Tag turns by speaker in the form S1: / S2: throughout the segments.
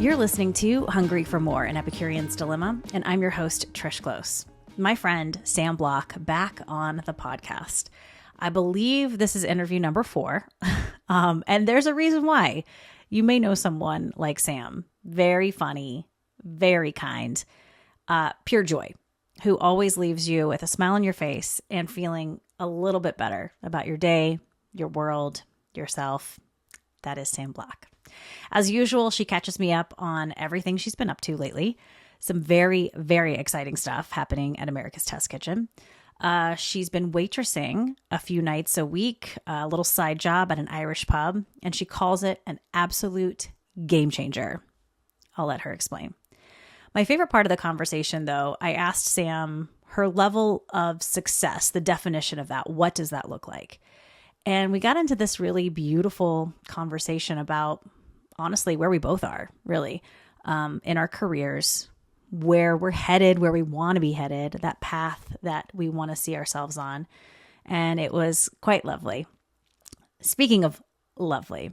S1: You're listening to Hungry for More, an Epicurean's Dilemma, and I'm your host, Trish Close. My friend, Sam Block, back on the podcast. I believe this is interview number 4, and there's a reason why. You may know someone like Sam, very funny, very kind, pure joy, who always leaves you with a smile on your face and feeling a little bit better about your day, your world, yourself. That is Sam Block. As usual, she catches me up on everything she's been up to lately. Some very, very exciting stuff happening at America's Test Kitchen. She's been waitressing a few nights a week, a little side job at an Irish pub, and she calls it an absolute game changer. I'll let her explain. My favorite part of the conversation, though, I asked Sam her level of success, the definition of that. What does that look like? And we got into this really beautiful conversation about, honestly, where we both are, really, in our careers, where we're headed, where we want to be headed, that path that we want to see ourselves on. And it was quite lovely. Speaking of lovely,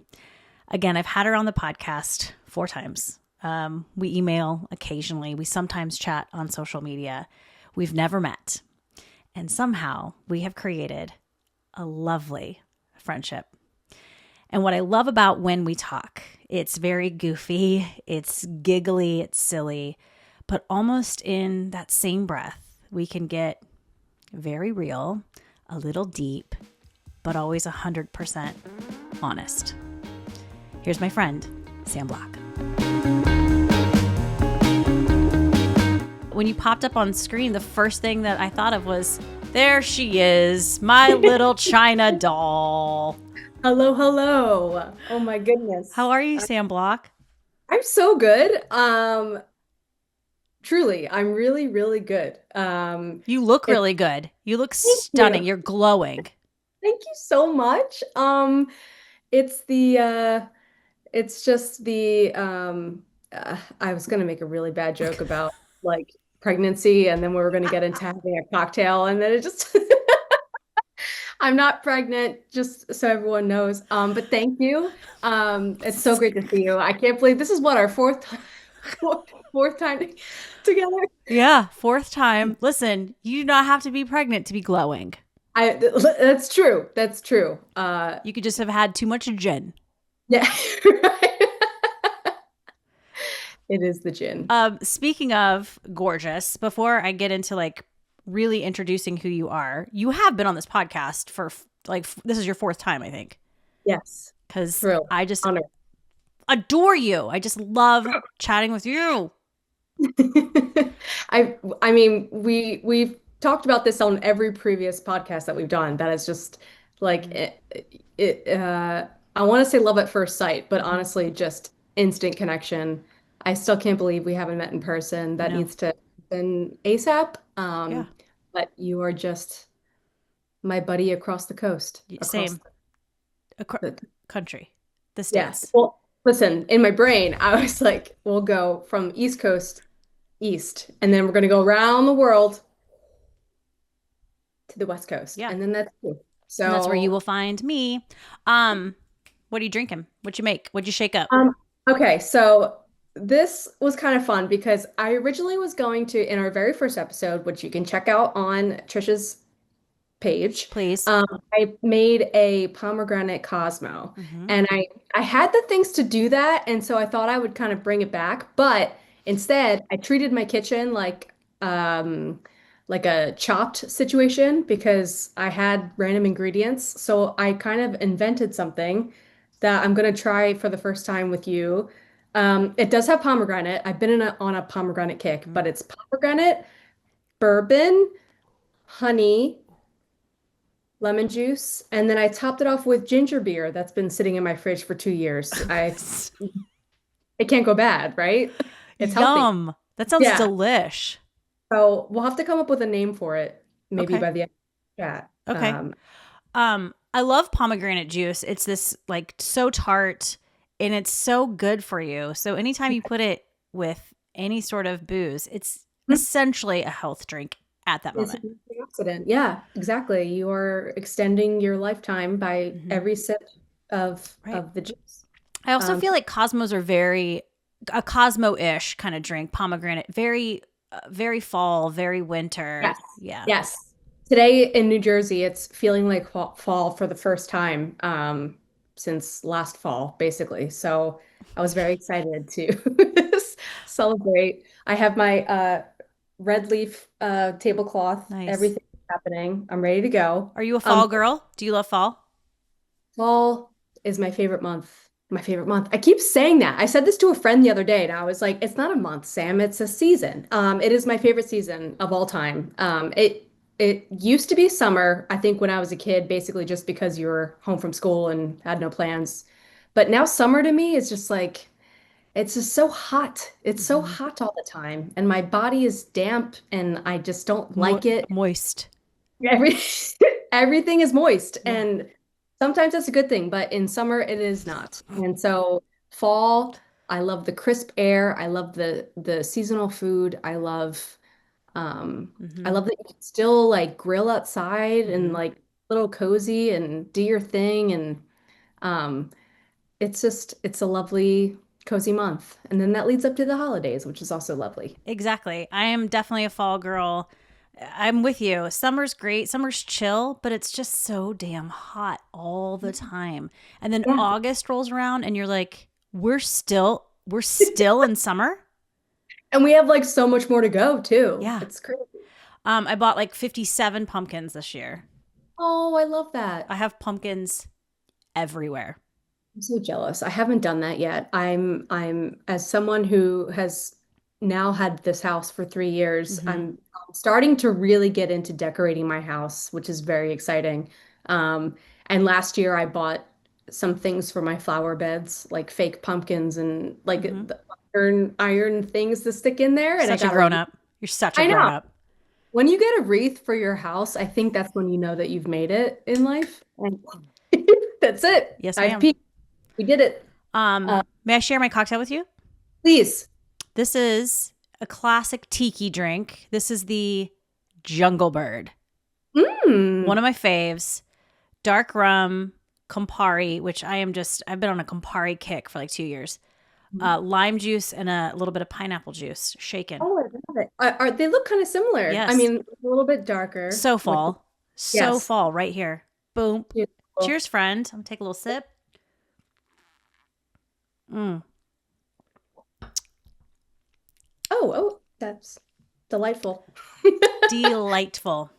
S1: again, I've had her on the podcast 4 times. We email occasionally. We sometimes chat on social media. We've never met. And somehow we have created a lovely friendship. And what I love about when we talk, it's very goofy, it's giggly, it's silly, but almost in that same breath, we can get very real, a little deep, but always 100% honest. Here's my friend, Sam Block. When you popped up on screen, the first thing that I thought of was, there she is, my little China doll.
S2: Hello, hello. Oh my goodness.
S1: How are you, Sam Block?
S2: I'm so good. Truly, I'm really, really good.
S1: You look really good. You look stunning. You're glowing.
S2: Thank you so much. It's just I was gonna make a really bad joke about like pregnancy, and then we were gonna get into having a cocktail, and then it just I'm not pregnant, just so everyone knows. But thank you. It's so great to see you. I can't believe this is what our fourth time together.
S1: Yeah, 4th time. Listen, you do not have to be pregnant to be glowing.
S2: That's true. That's true.
S1: You could just have had too much gin.
S2: Yeah, right. It is the gin.
S1: Speaking of gorgeous, before I get into like really introducing who you are, you have been on this podcast for this is your 4th time, I think.
S2: Yes.
S1: Because I just adore you. I just love chatting with you.
S2: I mean, we've talked about this on every previous podcast that we've done. That is just like I want to say love at first sight, but honestly, just instant connection. I still can't believe we haven't met in person. That needs to happen ASAP.
S1: Yeah.
S2: But you are just my buddy across the coast.
S1: Same. The country. The States.
S2: Yes. Well, listen, in my brain, I was like, we'll go from East Coast east, and then we're going to go around the world to the West Coast.
S1: Yeah.
S2: And then that's cool. So
S1: and that's where you will find me. What are you drinking? What'd you make? What'd you shake up?
S2: Okay, so this was kind of fun because I originally was going to, in our very first episode, which you can check out on Trisha's page,
S1: please.
S2: I made a pomegranate Cosmo, and I had the things to do that, and so I thought I would kind of bring it back, but instead I treated my kitchen like a chopped situation because I had random ingredients. So I kind of invented something that I'm gonna try for the first time with you. It does have pomegranate. I've been on a pomegranate kick, but it's pomegranate, bourbon, honey, lemon juice, and then I topped it off with ginger beer that's been sitting in my fridge for 2 years. It can't go bad, right? It's
S1: Yum.
S2: healthy.
S1: That sounds delish.
S2: So we'll have to come up with a name for it, maybe by the end of the chat.
S1: Okay. I love pomegranate juice. It's this like so tart and it's so good for you. So anytime you put it with any sort of booze, it's essentially a health drink at that moment.
S2: It's an antioxidant. Yeah, exactly. You are extending your lifetime by every sip of the juice.
S1: I also feel like Cosmos are very a Cosmo-ish kind of drink, pomegranate, very, very fall, very winter.
S2: Yes.
S1: Yeah.
S2: Yes. Today in New Jersey, it's feeling like fall for the first time since last fall, basically. So I was very excited to celebrate. I have my red leaf tablecloth,
S1: Nice.
S2: everything happening. I'm ready to go.
S1: Are you a fall girl? Do you love fall?
S2: Fall is my favorite month. My favorite month. I keep saying that. I said this to a friend the other day, and I was like, "It's not a month, Sam. It's a season. It is my favorite season of all time. It used to be summer, I think, when I was a kid, basically just because you were home from school and had no plans. But now summer to me is just like it's just so hot. It's so
S1: Mm-hmm.
S2: hot all the time, and my body is damp, and I just don't like it.
S1: Moist.
S2: Every everything is moist,
S1: Yeah.
S2: and sometimes that's a good thing, but in summer it is not. And so fall, I love the crisp air. I love the seasonal food. I
S1: Mm-hmm.
S2: love that you can still like grill outside and
S1: Mm-hmm.
S2: like little cozy and do your thing. And um, it's a lovely cozy month. And then that leads up to the holidays, which is also lovely.
S1: Exactly. I am definitely a fall girl. I'm with you. Summer's great. Summer's chill, but it's just so damn hot all the time. And then
S2: Yeah.
S1: August rolls around and you're like, we're still in summer?
S2: And we have like so much more to go too.
S1: Yeah.
S2: It's crazy.
S1: I bought like 57 pumpkins this year.
S2: Oh, I love that.
S1: I have pumpkins everywhere.
S2: I'm so jealous. I haven't done that yet. I'm as someone who has now had this house for 3 years,
S1: Hmm.
S2: I'm starting to really get into decorating my house, which is very exciting. And last year I bought some things for my flower beds, like fake pumpkins and like
S1: Hmm.
S2: the iron things to stick in there. And I
S1: Such a
S2: got
S1: grown up. You're such a
S2: I
S1: grown
S2: know.
S1: up.
S2: When you get a wreath for your house, I think that's when you know that you've made it in life. And that's it.
S1: Yes,
S2: I've
S1: ma'am.
S2: peaked. We did it.
S1: May I share my cocktail with you?
S2: Please.
S1: This is a classic tiki drink. This is the Jungle Bird. One
S2: Mm.
S1: of my faves. Dark rum, Campari, which I've been on a Campari kick for like 2 years. Lime juice and a little bit of pineapple juice, shaken.
S2: Oh, I love it. They look kind of similar. I
S1: Yes.
S2: mean, a little bit darker,
S1: So
S2: which
S1: fall. So
S2: yes.
S1: fall right here. Boom.
S2: Beautiful.
S1: Cheers, friend. I'm gonna take a little sip. Mm,
S2: Oh, that's delightful.
S1: delightful.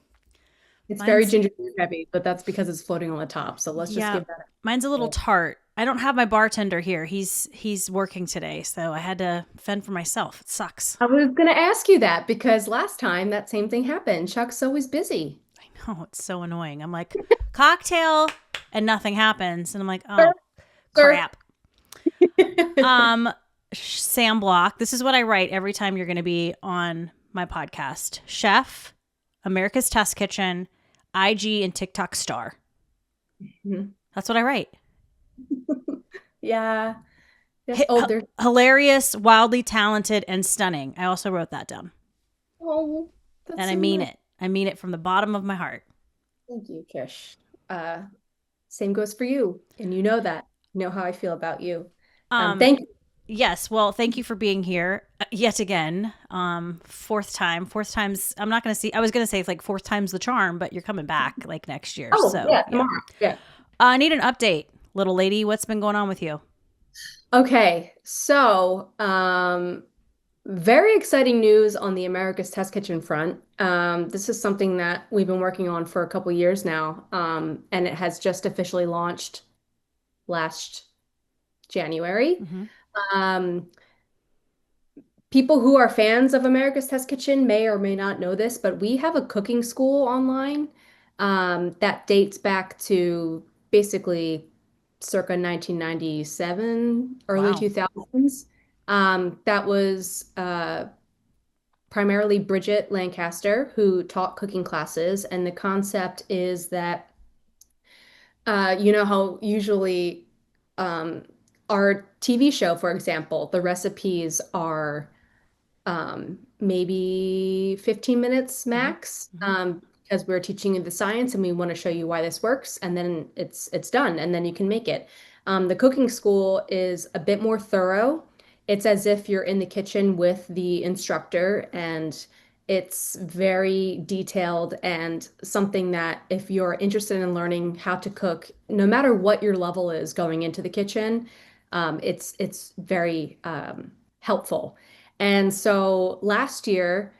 S2: It's very
S1: Mine's
S2: ginger beer heavy, but that's because it's floating on the top. So let's just
S1: Yeah,
S2: give that
S1: mine's a little
S2: a
S1: tart. I don't have my bartender here. He's working today, so I had to fend for myself. It sucks.
S2: I was going to ask you that because last time that same thing happened. Chuck's always busy.
S1: I know it's so annoying. I'm like cocktail and nothing happens, and I'm like,
S2: Sir,
S1: oh
S2: sir.
S1: crap. Sam Block. This is what I write every time you're going to be on my podcast. Chef, America's Test Kitchen, IG and TikTok star.
S2: Mhm.
S1: That's what I write.
S2: Yeah. Yes. Oh, there's
S1: Hilarious, wildly talented, and stunning. I also wrote that down.
S2: oh, that's
S1: And I
S2: so
S1: mean
S2: nice.
S1: it. I mean it from the bottom of my heart.
S2: Thank you, Trish. Uh, Same goes for you, and you know that. You know how I feel about you.
S1: Um,
S2: Thank you.
S1: yes. Well, thank you for being here yet again. Fourth time. Fourth time's. I'm not gonna see. I was gonna say like fourth time's the charm, but you're coming back like next year.
S2: Oh,
S1: So
S2: yeah,
S1: yeah.
S2: tomorrow. Yeah.
S1: I need an update, little lady. What's been going on with you?
S2: Okay, so very exciting news on the America's Test Kitchen front. This is something that we've been working on for a couple years now, and it has just officially launched last January.
S1: Hmm.
S2: Um, People who are fans of America's Test Kitchen may or may not know this, but we have a cooking school online that dates back to basically circa 1997, early
S1: Wow.
S2: 2000s. That was primarily Bridget Lancaster who taught cooking classes, and the concept is that you know how usually um, our TV show, for example, the recipes are maybe 15 minutes
S1: Hmm.
S2: max,
S1: Hmm.
S2: because we're teaching you the science and we want to show you why this works, and then it's done, and then you can make it. The cooking school is a bit more thorough. it's as if you're in the kitchen with the instructor, and it's very detailed and something that if you're interested in learning how to cook, no matter what your level is going into the kitchen, it's very helpful. And so last year,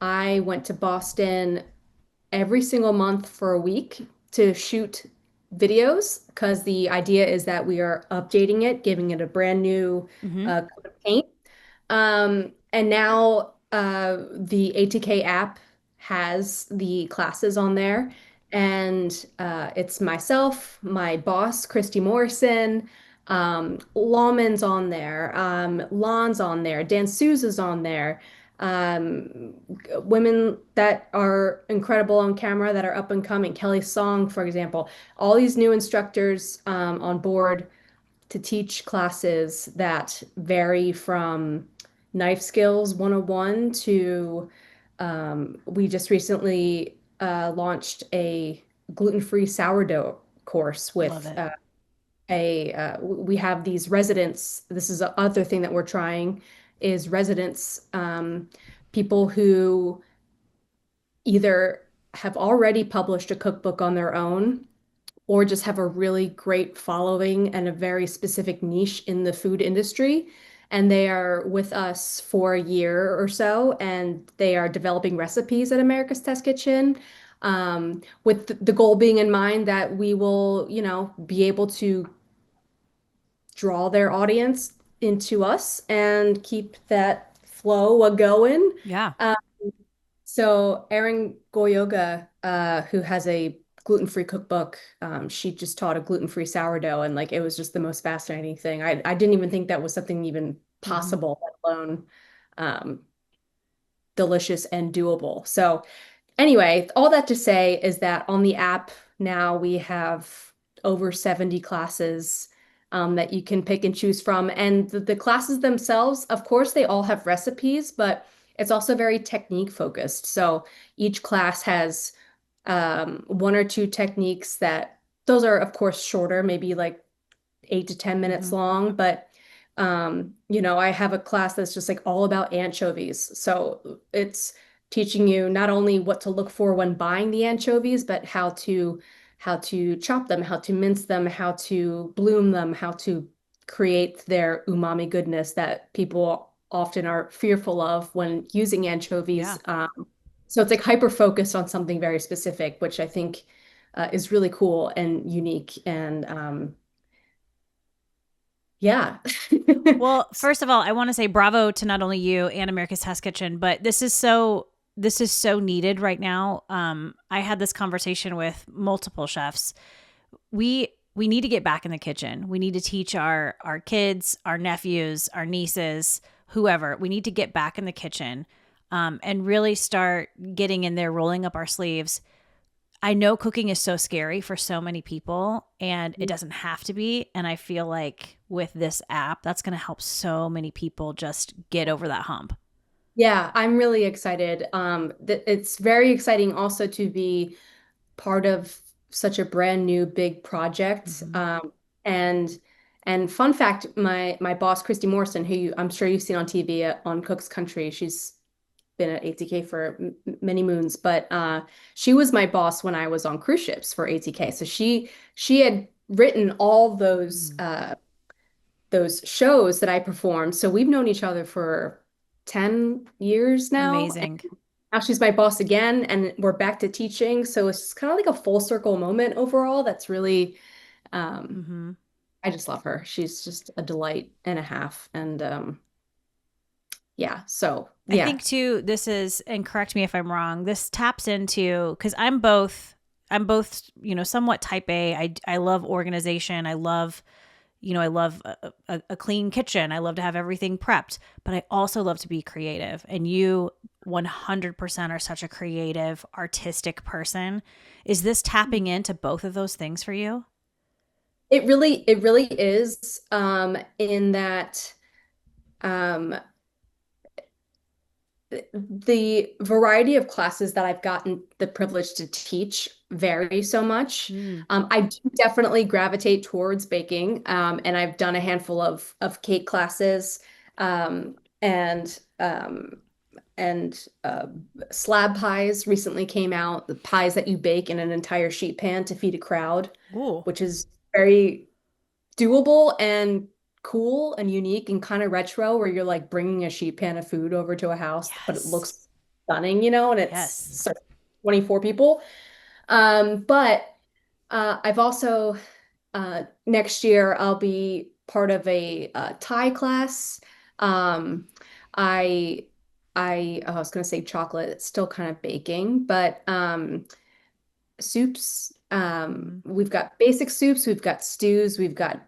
S2: I went to Boston every single month for a week to shoot videos because the idea is that we are updating it, giving it a brand new
S1: Hmm.
S2: coat of paint. And now the ATK app has the classes on there, and it's myself, my boss, Christy Morrison, Lawman's on there, Lon's on there, Dan Souza's on there, women that are incredible on camera that are up and coming, Kelly Song, for example, all these new instructors on board to teach classes that vary from knife skills 101 to we just recently launched a gluten-free sourdough course
S1: Love
S2: with
S1: it.
S2: we have these residents. This is the other thing that we're trying is residents, people who either have already published a cookbook on their own or just have a really great following and a very specific niche in the food industry. And they are with us for a year or so, and they are developing recipes at America's Test Kitchen, with the goal being in mind that we will, be able to draw their audience into us and keep that flow a going.
S1: Yeah.
S2: So Erin Goyoga, who has a gluten-free cookbook, she just taught a gluten-free sourdough, and like it was just the most fascinating thing. I didn't even think that was something even
S1: Hmm.
S2: possible, let alone um, delicious and doable. So anyway, all that to say is that on the app now we have over 70 classes that you can pick and choose from. And the classes themselves, of course, they all have recipes, but it's also very technique focused. So each class has one or two techniques that those are, of course, shorter, maybe like 8 to 10 minutes
S1: Hmm.
S2: long, but I have a class that's just like all about anchovies. So it's teaching you not only what to look for when buying the anchovies, but how to chop them, how to mince them, how to bloom them, how to create their umami goodness that people often are fearful of when using
S1: Yeah.
S2: anchovies. So it's like hyper focused on something very specific, which I think is really cool and unique and yeah.
S1: Well, first of all, I want to say bravo to not only you and America's Test Kitchen, but this is so needed right now. I had this conversation with multiple chefs. We need to get back in the kitchen. We need to teach our kids, our nephews, our nieces, whoever. We need to get back in the kitchen, and really start getting in there, rolling up our sleeves. I know cooking is so scary for so many people, and it doesn't have to be. And I feel like with this app, that's going to help so many people just get over that hump.
S2: Yeah, I'm really excited. It's very exciting also to be part of such a brand new big project.
S1: Hmm.
S2: And and fun fact, my boss Christy Morrison, I'm sure you've seen on TV on Cook's Country, she's been at ATK for many moons, but she was my boss when I was on cruise ships for ATK. So she had written all those shows that I performed. So we've known each other for 10 years now. And
S1: Amazing.
S2: now she's my boss again, and we're back to teaching. So it's kind of like a full circle moment overall. That's really, um,
S1: Hmm.
S2: I just love her. She's just a delight and a half. And yeah, so
S1: I
S2: yeah.
S1: think too, this is, and correct me if I'm wrong, this taps into, because I'm both, somewhat type A. I love organization. I love a clean kitchen. I love to have everything prepped, but I also love to be creative. And you 100% are such a creative, artistic person. Is this tapping into both of those things for you?
S2: It really is, in that um, the variety of classes that I've gotten the privilege to teach vary so much.
S1: Mm.
S2: I do definitely gravitate towards baking, and I've done a handful of cake classes. And and slab pies recently came out, the pies that you bake in an entire sheet pan to feed a crowd,
S1: Ooh.
S2: which is very doable and cool and unique and kind of retro, where you're like bringing a sheet pan of food over to a house, but it
S1: Yes.
S2: looks stunning, and it's
S1: Yes.
S2: 24 people. But I've also next year I'll be part of a Thai class. Um, I I was gonna say chocolate. It's still kind of baking, but soups.
S1: Mhm.
S2: We've got basic soups, we've got stews, we've got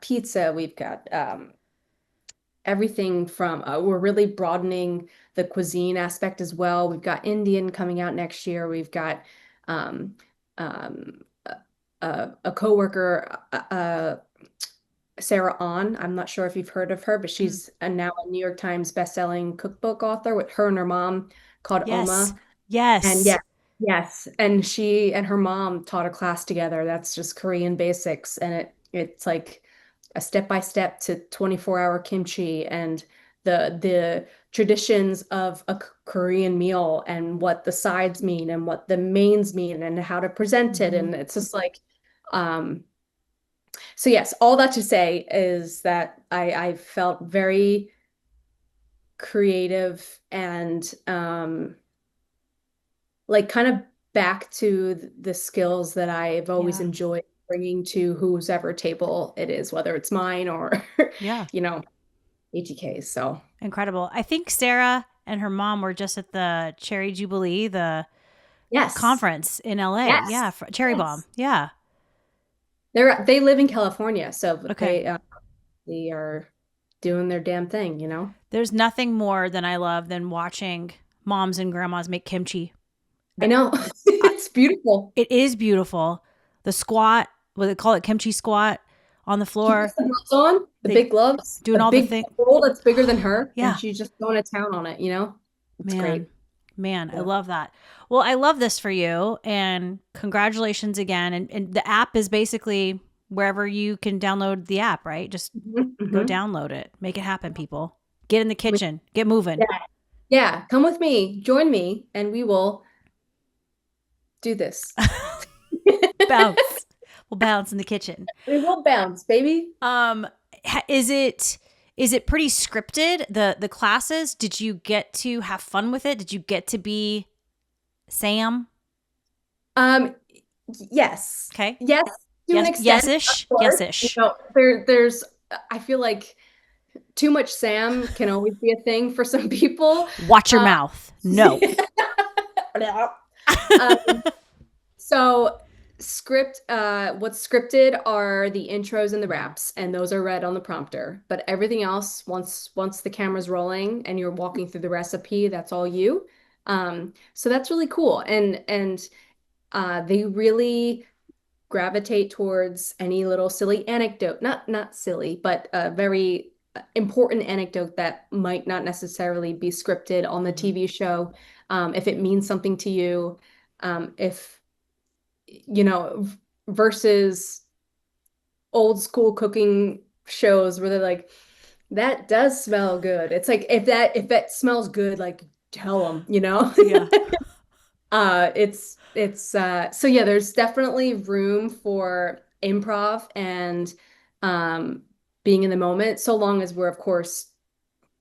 S2: pizza, we've got everything from. We're really broadening the cuisine aspect as well. We've got Indian coming out next year. We've got um, um, a coworker, Sarah On. I'm not sure if you've heard of her, but
S1: Mm.
S2: she's now a New York Times bestselling cookbook author with her and her mom called
S1: Yes.
S2: Oma. And yeah,
S1: Yes.
S2: yes. And she and her mom taught a class together. That's just Korean basics. And it's like a step by step to 24-hour kimchi and the traditions of a Korean meal and what the sides mean and what the mains mean and how to present it.
S1: Hmm.
S2: And it's just like um so yes, all that to say is that I felt very creative and like kind of back to the skills that I've always
S1: Yeah.
S2: enjoyed bringing to whose ever table it is, whether it's mine or,
S1: Yeah.
S2: you know, ATK's. So
S1: Incredible. I think Sarah and her mom were just at the Cherry Jubilee, the
S2: yes,
S1: conference in LA. Yeah.
S2: yes,
S1: Cherry Bomb.
S2: yes.
S1: Yeah.
S2: They live in California, so
S1: Okay.
S2: they are doing their damn thing,
S1: There's nothing more than I love than watching moms and grandmas make kimchi.
S2: I
S1: The,
S2: know.
S1: uh,
S2: It's beautiful.
S1: it is beautiful. The squat, what they call it, kimchi squat on the
S2: She puts
S1: floor.
S2: the gloves on, the
S1: They
S2: big gloves, a
S1: doing all the
S2: big
S1: thing.
S2: bowl that's bigger than her, and
S1: Yeah.
S2: she's just going to town on it. It's
S1: Man,
S2: great.
S1: man, I
S2: Yeah.
S1: love that. Well, I love this for you, and congratulations again. And the app is basically wherever you can download the app, right? Just
S2: Mhm,
S1: go
S2: mhm.
S1: download it. Make it happen, people. Get in the
S2: We-
S1: kitchen. Get moving.
S2: Yeah, yeah. Come with me, join me, and we will do this.
S1: Bounce. We'll bounce in the kitchen.
S2: We will bounce, baby.
S1: Um, is it pretty scripted? The classes? Did you get to have fun with it? Did you get to be Sam?
S2: Um, yes,
S1: Okay.
S2: yes, to an
S1: Yes.
S2: extent, of
S1: Yes-ish.
S2: course.
S1: Yes-ish.
S2: There's. I feel like too much Sam can always be a thing for some people.
S1: Watch your
S2: Uh,
S1: mouth. No.
S2: um, So what's scripted are the intros and the raps, and those are read on the prompter. But everything else, once the camera's rolling and you're walking through the recipe, that's all you. So that's really cool. And they really gravitate towards any little silly anecdote, not silly, but a very important anecdote that might not necessarily be scripted on the
S1: Mhm.
S2: TV show. If it means something to you, if you know, versus old school cooking shows where they're like, that does smell good. It's like if that smells good, like tell them.
S1: Yeah.
S2: It's so yeah, there's definitely room for improv and um being in the moment, so long as we're of course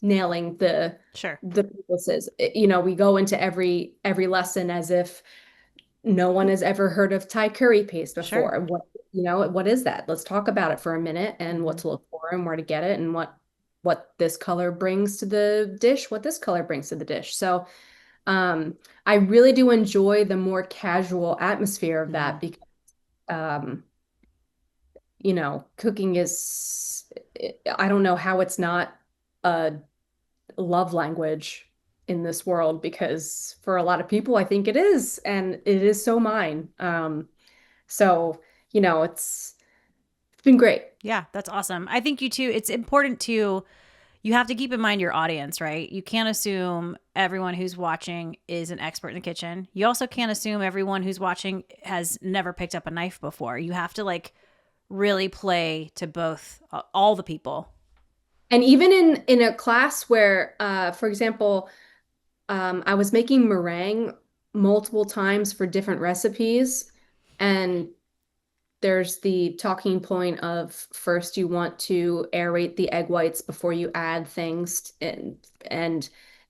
S2: nailing the
S1: Sure.
S2: the purposes. We go into every lesson as if no one has ever heard of Thai curry paste
S1: Sure.
S2: before. What is that? Let's talk about it for a minute and what
S1: Hmm.
S2: to look for and where to get it and what this color brings to the dish, what this color brings to the dish. So, I really do enjoy the more casual atmosphere of
S1: Hmm.
S2: that because, um, cooking is, I don't know how it's not a love language in this world because for a lot of people, I think it is, and it is so mine. So, it's been great.
S1: Yeah, that's awesome. I think you too. It's important to you have to keep in mind your audience, right? You can't assume everyone who's watching is an expert in the kitchen. You also can't assume everyone who's watching has never picked up a knife before. You have to like really play to both all the people.
S2: And even in a class where, for example, I was making meringue multiple times for different recipes, and there's the talking point of first you want to aerate the egg whites before you add things, and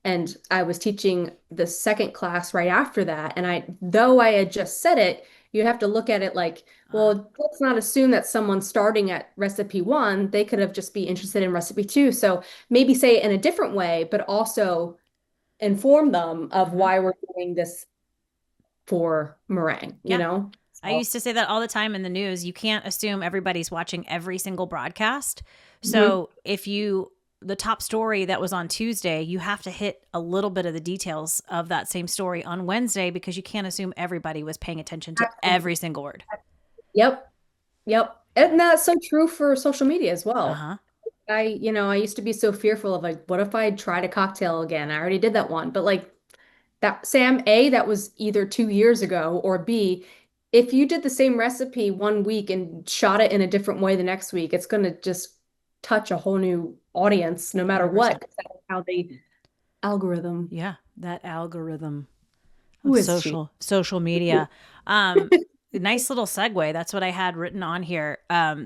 S2: and I was teaching the second class right after that, and though I had just said it, you have to look at it like,
S1: Uh,
S2: well, let's not assume that someone starting at recipe one, they could have just be interested in recipe two. So maybe say it in a different way, but also inform them of
S1: mhm.
S2: why we're doing this for meringue, you
S1: Yeah.
S2: know?
S1: I
S2: So,
S1: used to say that all the time in the news. You can't assume everybody's watching every single broadcast.
S2: mhm.
S1: So if the top story that was on Tuesday, you have to hit a little bit of the details of that same story on Wednesday because you can't assume everybody was paying attention to
S2: Absolutely.
S1: every single word.
S2: Yep. Yep. And that's so true for social media as
S1: Uh
S2: well.
S1: huh.
S2: I used to be so fearful of like, what if I tried a cocktail again? I already did that one. But like that, Sam, A, that was either 2 years ago, or B, if you did the same recipe one week and shot it in a different way the next week, it's going to just touch a whole new audience no matter what.
S1: 100%.
S2: 'Cause that's how they algorithm.
S1: Yeah. That algorithm
S2: Who
S1: of
S2: is she?
S1: social media. Nice little segue. That's what I had written on here.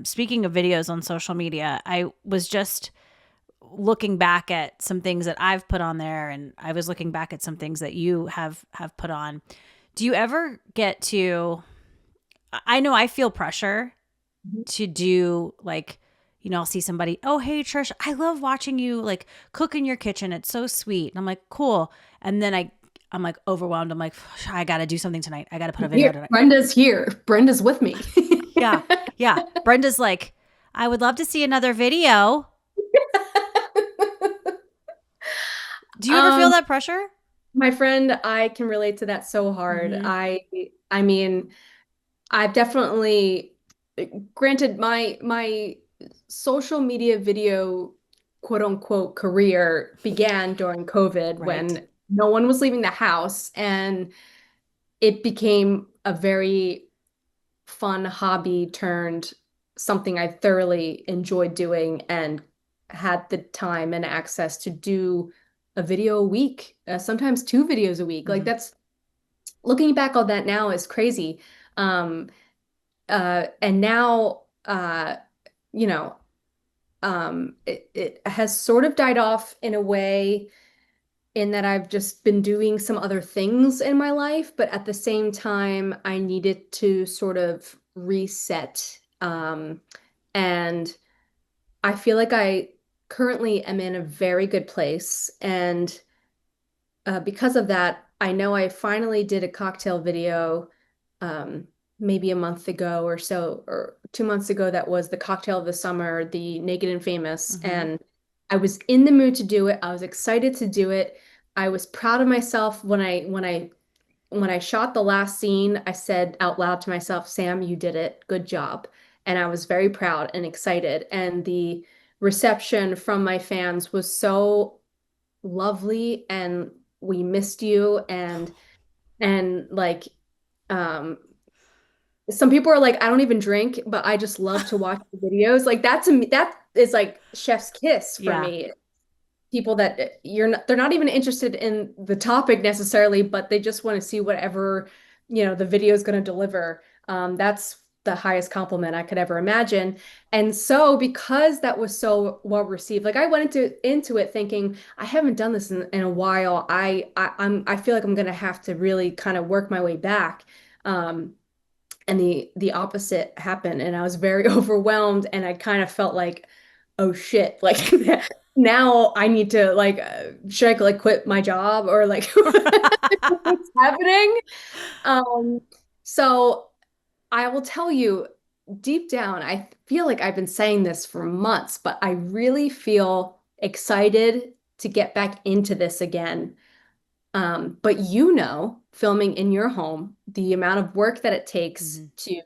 S1: Speaking of videos on social media, I was just looking back at some things that I've put on there, and I was looking back at some things that you have put on. Do you ever get to I know I feel pressure to do like I'll see somebody, "Oh, hey Trish, I love watching you like cook in your kitchen. It's so sweet." And I'm like, "Cool." And then I'm like overwhelmed. I'm like, "I got to do something tonight. I got to put a video
S2: Here,
S1: tonight."
S2: Brenda's here. Brenda's with me.
S1: Yeah. Yeah. Brenda's like, "I would love to see another video." Do you ever feel
S2: Um,
S1: that pressure?
S2: my friend, I can relate to that so hard.
S1: Mhm.
S2: I mean, I've definitely granted my social media video quote unquote career began during COVID
S1: Right.
S2: when no one was leaving the house, and it became a very fun hobby turned something I thoroughly enjoyed doing and had the time and access to do a video a week, sometimes two videos a week. Like
S1: Mhm.
S2: that's looking back on that now is crazy. Um, and now, you know, it has sort of died off in a way in that I've just been doing some other things in my life, but at the same time, I needed to sort of reset. And I feel like I currently am in a very good place. And because of that, I know I finally did a cocktail video um, maybe a month ago or so, or 2 months ago. That was the cocktail of the summer, the Naked and Famous.
S1: Mhm.
S2: And I was in the mood to do it. I was excited to do it. I was proud of myself when I shot the last scene. I said out loud to myself, Sam, you did it. Good job. And I was very proud and excited. And the reception from my fans was so lovely, and we missed you, and like um some people are like, I don't even drink, but I just love to watch the videos. Like that to me, that is like chef's kiss for
S1: Yeah.
S2: me. People that they're not even interested in the topic necessarily, but they just want to see whatever, the video is going to deliver. That's the highest compliment I could ever imagine. And so because that was so well received, like I went into it thinking, I haven't done this in a while. I feel like I'm gonna have to really kind of work my way back. And the opposite happened, and I was very overwhelmed, and I kind of felt like, oh shit, like now I need to like should I like quit my job or like what's happening? Um, so I will tell you deep down, I feel like I've been saying this for months, but I really feel excited to get back into this again. But filming in your home, the amount of work that it takes
S1: Mhm.
S2: to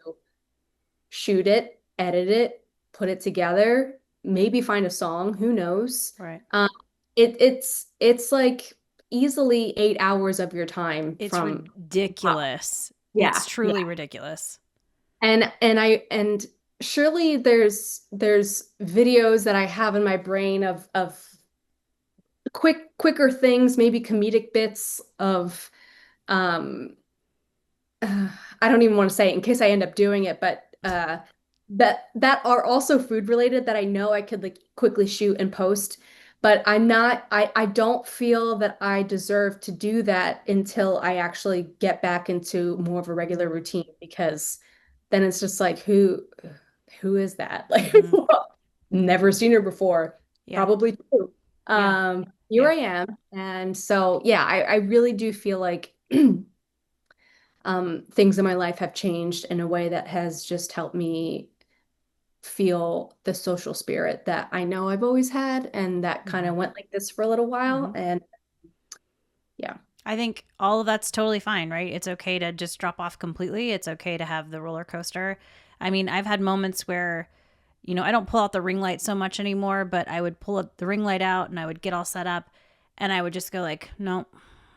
S2: shoot it, edit it, put it together, maybe find a song, who knows?
S1: Right.
S2: Um, it's like easily 8 hours of your time
S1: It's
S2: from
S1: ridiculous. It's
S2: yeah, yeah.
S1: truly ridiculous.
S2: And surely there's videos that I have in my brain of quicker things, maybe comedic bits of um uh, I don't even want to say it in case I end up doing it, but that are also food related that I know I could like quickly shoot and post. But I don't feel that I deserve to do that until I actually get back into more of a regular routine because then it's just like who is that? Like
S1: Mm-hmm.
S2: never seen her before.
S1: Yeah.
S2: Probably true.
S1: Yeah.
S2: Here
S1: Yeah.
S2: I am. And so yeah, I really do feel like things in my life have changed in a way that has just helped me feel the social spirit that I know I've always had, and that kind
S1: Mm-hmm.
S2: of went like this for a little while.
S1: Mm-hmm.
S2: And yeah.
S1: I think all of that's totally fine, right? It's okay to just drop off completely. It's okay to have the roller coaster. I mean, I've had moments where, I don't pull out the ring light so much anymore, but I would pull the ring light out and I would get all set up and I would just go like, nope,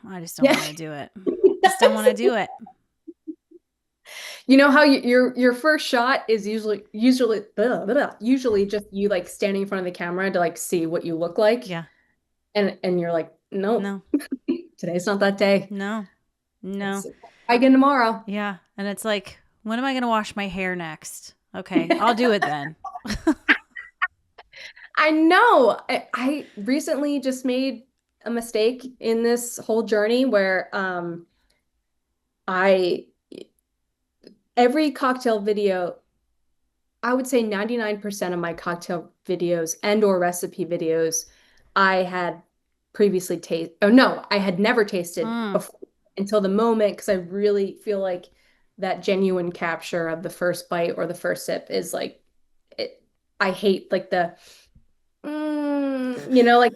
S1: I just don't
S2: Yeah.
S1: want to do it. Just don't want to do it.
S2: You know how your first shot is usually blah, blah, blah, usually just you like standing in front of the camera to like see what you look like,
S1: Yeah.
S2: and you're like, nope,
S1: No,
S2: today's not that day.
S1: no, no.
S2: It's again tomorrow.
S1: Yeah. And it's like, when am I going to wash my hair next? Okay, I'll do it then.
S2: I know. I recently just made a mistake in this whole journey where I every cocktail video, I would say 99% of my cocktail videos and or recipe videos I had previously tasted. Oh no, I had never tasted
S1: Mm,
S2: before until the moment because I really feel like that genuine capture of the first bite or the first sip is like it, I hate like the like,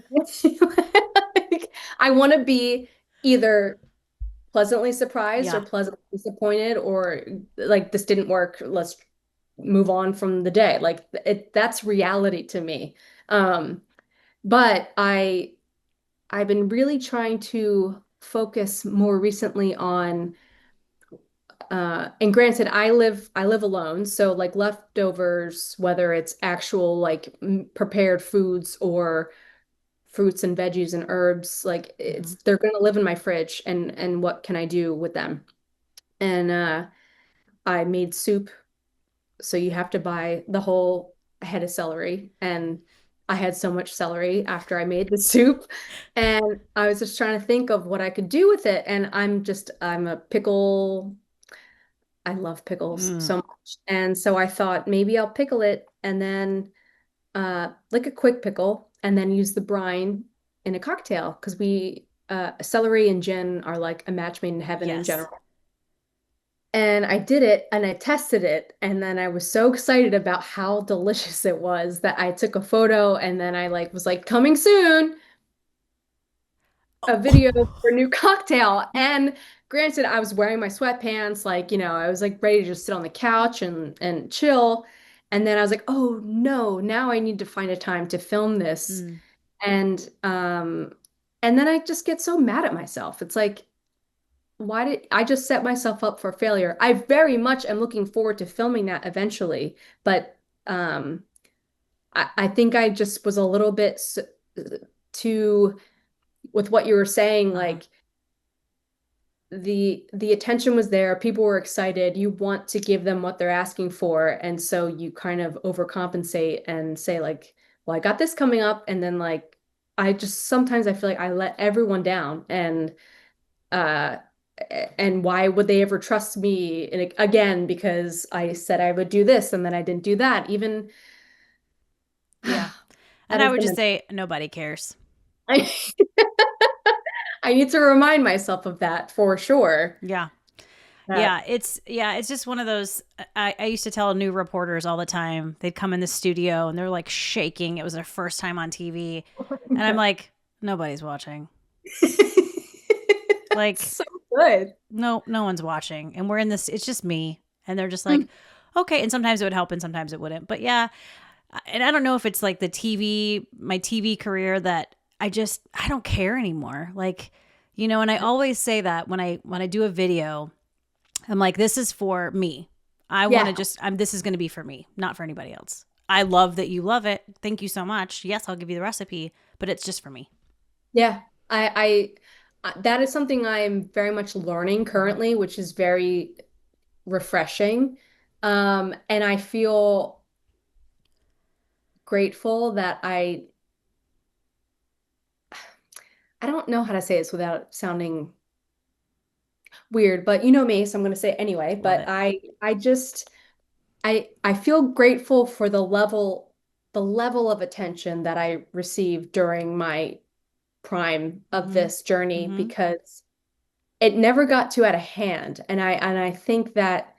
S2: like I want to be either pleasantly surprised or
S1: yeah.
S2: pleasantly disappointed or like this didn't work. Let's move on from the day. Like that's reality to me. Um, but I've been really trying to focus more recently on and granted I live alone, so like leftovers, whether it's actual like prepared foods or fruits and veggies and herbs, like
S1: Hmm.
S2: it's they're going to live in my fridge and what can I do with them? And I made soup, so you have to buy the whole head of celery. And I had so much celery after I made the soup. And I was just trying to think of what I could do with it. And I'm a pickle. I love pickles
S1: Mm,
S2: so much. And so I thought maybe I'll pickle it and then like a quick pickle and then use the brine in a cocktail because celery and gin are like a match made in heaven in
S1: yes.
S2: general. And I did it and I tested it. And then I was so excited about how delicious it was that I took a photo and then I like was like, coming soon, a video for a new cocktail. And granted, I was wearing my sweatpants, like, I was like ready to just sit on the couch and chill. And then I was like, oh no, now I need to find a time to film this.
S1: Mm,
S2: And and then I just get so mad at myself. It's like, why did I just set myself up for failure? I very much am looking forward to filming that eventually, but um, I think I just was a little bit too with what you were saying,
S1: uh-huh.
S2: like the attention was there, people were excited, you want to give them what they're asking for, and so you kind of overcompensate and say like, well, I got this coming up, and then like I just sometimes I feel like I let everyone down uh and why would they ever trust me and again because I said I would do this and then I didn't do that even
S1: Yeah.
S2: that
S1: And I
S2: is
S1: would
S2: the
S1: just
S2: mentality.
S1: say, nobody cares.
S2: I, I need to remind myself of that for sure
S1: Yeah.
S2: that
S1: Yeah, it's just one of those. I used to tell new reporters all the time. They'd come in the studio and they're like shaking. It was their first time on TV. And I'm like, nobody's watching.
S2: it's
S1: Like,
S2: so good.
S1: no one's watching. And we're in this, it's just me. And they're just like, okay. And sometimes it would help and sometimes it wouldn't. But yeah. And I don't know if it's like my TV career that I don't care anymore. Like, and I always say that when I do a video, I'm like, this is for me. I want
S2: Yeah.
S1: to just, this is going to be for me, not for anybody else. I love that you love it. Thank you so much. Yes, I'll give you the recipe, but it's just for me.
S2: Yeah. That is something I'm very much learning
S1: Mm-hmm.
S2: currently, which is very refreshing. And I feel grateful that I don't know how to say this without sounding weird, but you know me, so I'm going to say it anyway.
S1: Love
S2: But
S1: it.
S2: I just I feel grateful for the level of attention that I received during my prime of
S1: Mm-hmm.
S2: this journey
S1: Mm-hmm.
S2: because it never got too out of hand. And I think that,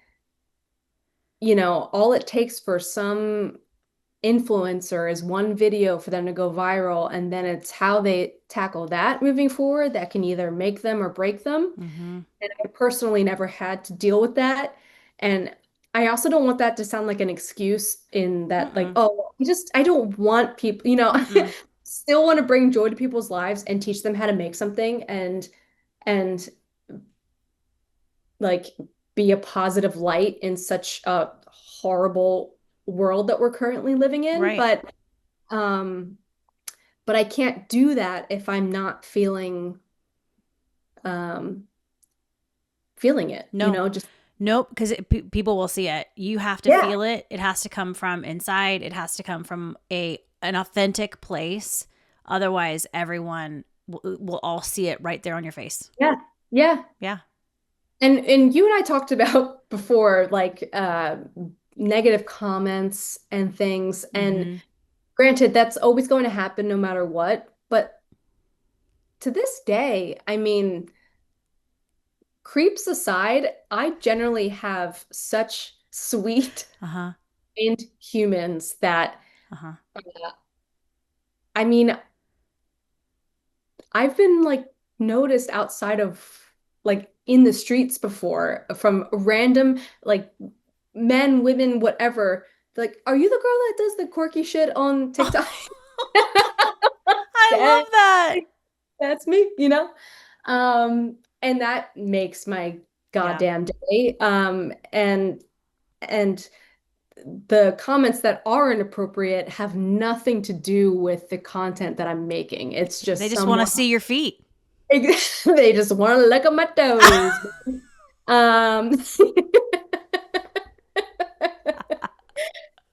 S2: all it takes for some influencer is one video for them to go viral, and then it's how they tackle that moving forward that can either make them or break them.
S1: Mm-hmm.
S2: And I personally never had to deal with that. And I also don't want that to sound like an excuse in that, like,
S1: Mm-mm.
S2: oh, I don't want people,
S1: Mm-mm.
S2: still want to bring joy to people's lives and teach them how to make something and like be a positive light in such a horrible world that we're currently living in.
S1: Right.
S2: Um, but I can't do that if I'm not um feeling it,
S1: No.
S2: just
S1: Nope, because people will see it. You have to
S2: yeah.
S1: feel it. It has to come from inside. It has to come from an authentic place. Otherwise, everyone will all see it right there on your face.
S2: Yeah. Yeah.
S1: Yeah.
S2: And you and I talked about before, like negative comments and things. And
S1: Mm-hmm.
S2: granted, that's always going to happen no matter what. But to this day, I mean, creeps aside, I generally have such sweet
S1: Uh huh.
S2: and humans that
S1: Uh huh.
S2: uh, I mean, I've been like noticed outside of like in the streets before from random like men, women, whatever. Like, are you the girl that does the quirky shit on TikTok?
S1: I
S2: Yeah,
S1: love that.
S2: that's me. And that makes my
S1: Yeah.
S2: goddamn day. And the comments that are inappropriate have nothing to do with the content that I'm making. It's
S1: They
S2: just
S1: just want to
S2: someone
S1: see your feet.
S2: they just want to lick on my toes. Um,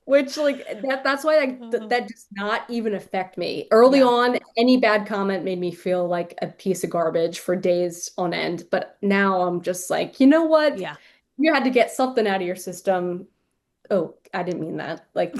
S2: which like that's why that does not even affect me. Early
S1: Yeah.
S2: on, any bad comment made me feel like a piece of garbage for days on end. But now I'm just like, you know what?
S1: Yeah.
S2: You had to get something out of your system. Oh, I didn't mean that. Like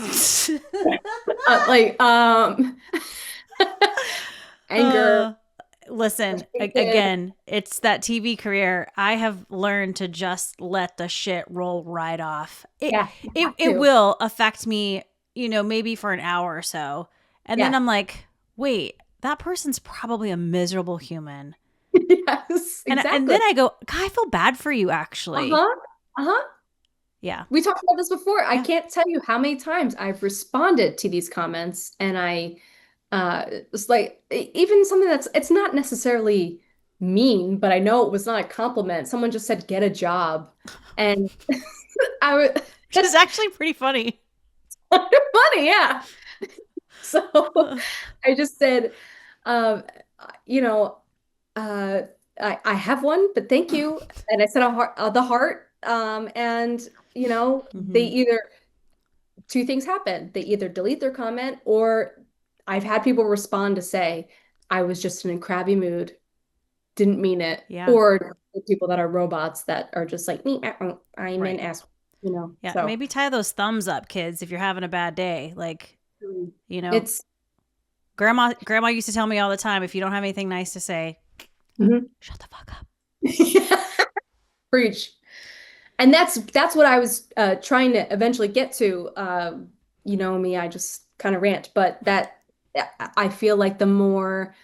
S2: anger,
S1: uh, Listen,
S2: frustration.
S1: again, it's that TV career. I have learned to just let the shit roll right off. It
S2: Yeah, you
S1: it
S2: have
S1: it
S2: to.
S1: will affect me, maybe for an hour or so. And then
S2: Yeah.
S1: I'm like, "Wait, that person's probably a miserable human."
S2: Yes,
S1: And then
S2: exactly.
S1: I go, "God, I feel bad for you actually."
S2: Uh-huh. Uh-huh.
S1: Yeah.
S2: We talked about this before. I
S1: Yeah.
S2: can't tell you how many times I've responded to these comments and it's like even something that's it's not necessarily mean, but I know it was not a compliment. Someone just said get a job. And I was
S1: Which is actually pretty funny.
S2: funny, yeah. So I just said, um, you know, uh, I have one, but thank you. And I said a heart, the heart. And they
S1: Mhm.
S2: either two things happen. They either delete their comment or I've had people respond to say, I was just in a crabby mood, didn't mean it.
S1: Yeah.
S2: Or people that are robots that are just like, me, I'm an
S1: Right.
S2: asshole.
S1: Yeah,
S2: So
S1: maybe tie those thumbs up, kids, if you're having a bad day. Like, you know,
S2: it's
S1: grandma used to tell me all the time, if you don't have anything nice to say,
S2: mhm.
S1: shut the fuck up.
S2: Preach. And that's what I was trying to eventually get to. You know me, I just kind of rant, but that I feel like the more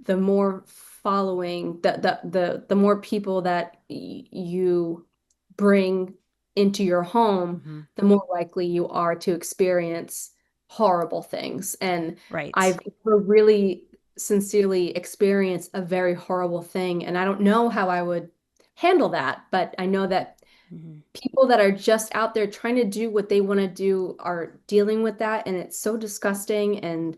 S2: following, the more people that you bring into your home,
S1: Hmm.
S2: the more likely you are to experience horrible things. And
S1: Right.
S2: I've really sincerely experienced a very horrible thing, and I don't know how I would handle that, but I know that
S1: Mhm.
S2: People that are just out there trying to do what they want to do are dealing with that, and it's so disgusting and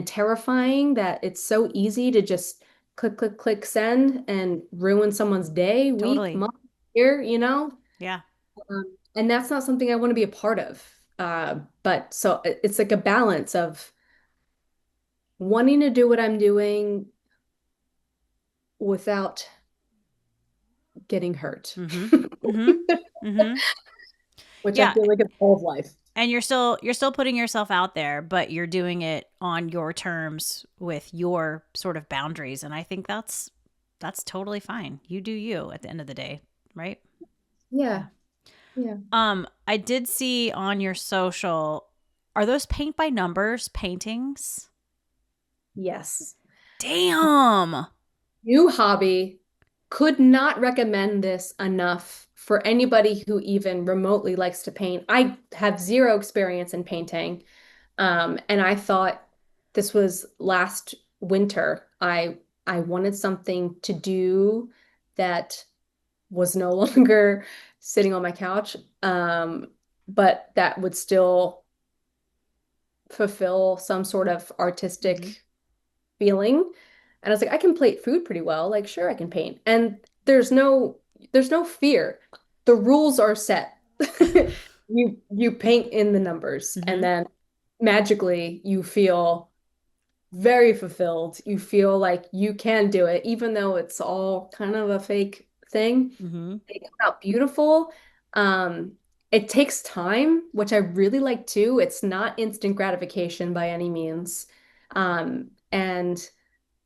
S2: terrifying that it's so easy to just click, click, click, send and ruin someone's day, week,
S1: Totally.
S2: month, year, you know?
S1: Yeah.
S2: And that's not something I want to be a part of. But so it's like a balance of wanting to do what I'm doing without getting hurt,
S1: Mm-hmm. Mm-hmm. Mm-hmm.
S2: which I
S1: Yeah.
S2: feel like it's all of life.
S1: And you're still putting yourself out there, but you're doing it on your terms with your sort of boundaries. And I think that's totally fine. You do you at the end of the day, right?
S2: Yeah. Yeah.
S1: I did see on your social, are those paint by numbers paintings?
S2: Yes.
S1: Damn.
S2: New hobby. Could not recommend this enough for anybody who even remotely likes to paint. I have zero experience in painting. And I thought this was last winter. I wanted something to do that was no longer sitting on my couch, but that would still fulfill some sort of
S1: Mm-hmm.
S2: artistic feeling. And I was like, I can plate food pretty well. Like, sure, I can paint. And there's no fear. The rules are set. You paint in the numbers, and
S1: Mm-hmm.
S2: then magically you feel very fulfilled. You feel like you can do it, even though it's all kind of a fake thing.
S1: Mm-hmm.
S2: They come out beautiful. Um, it takes time, which I really like too. It's not instant gratification by any means. And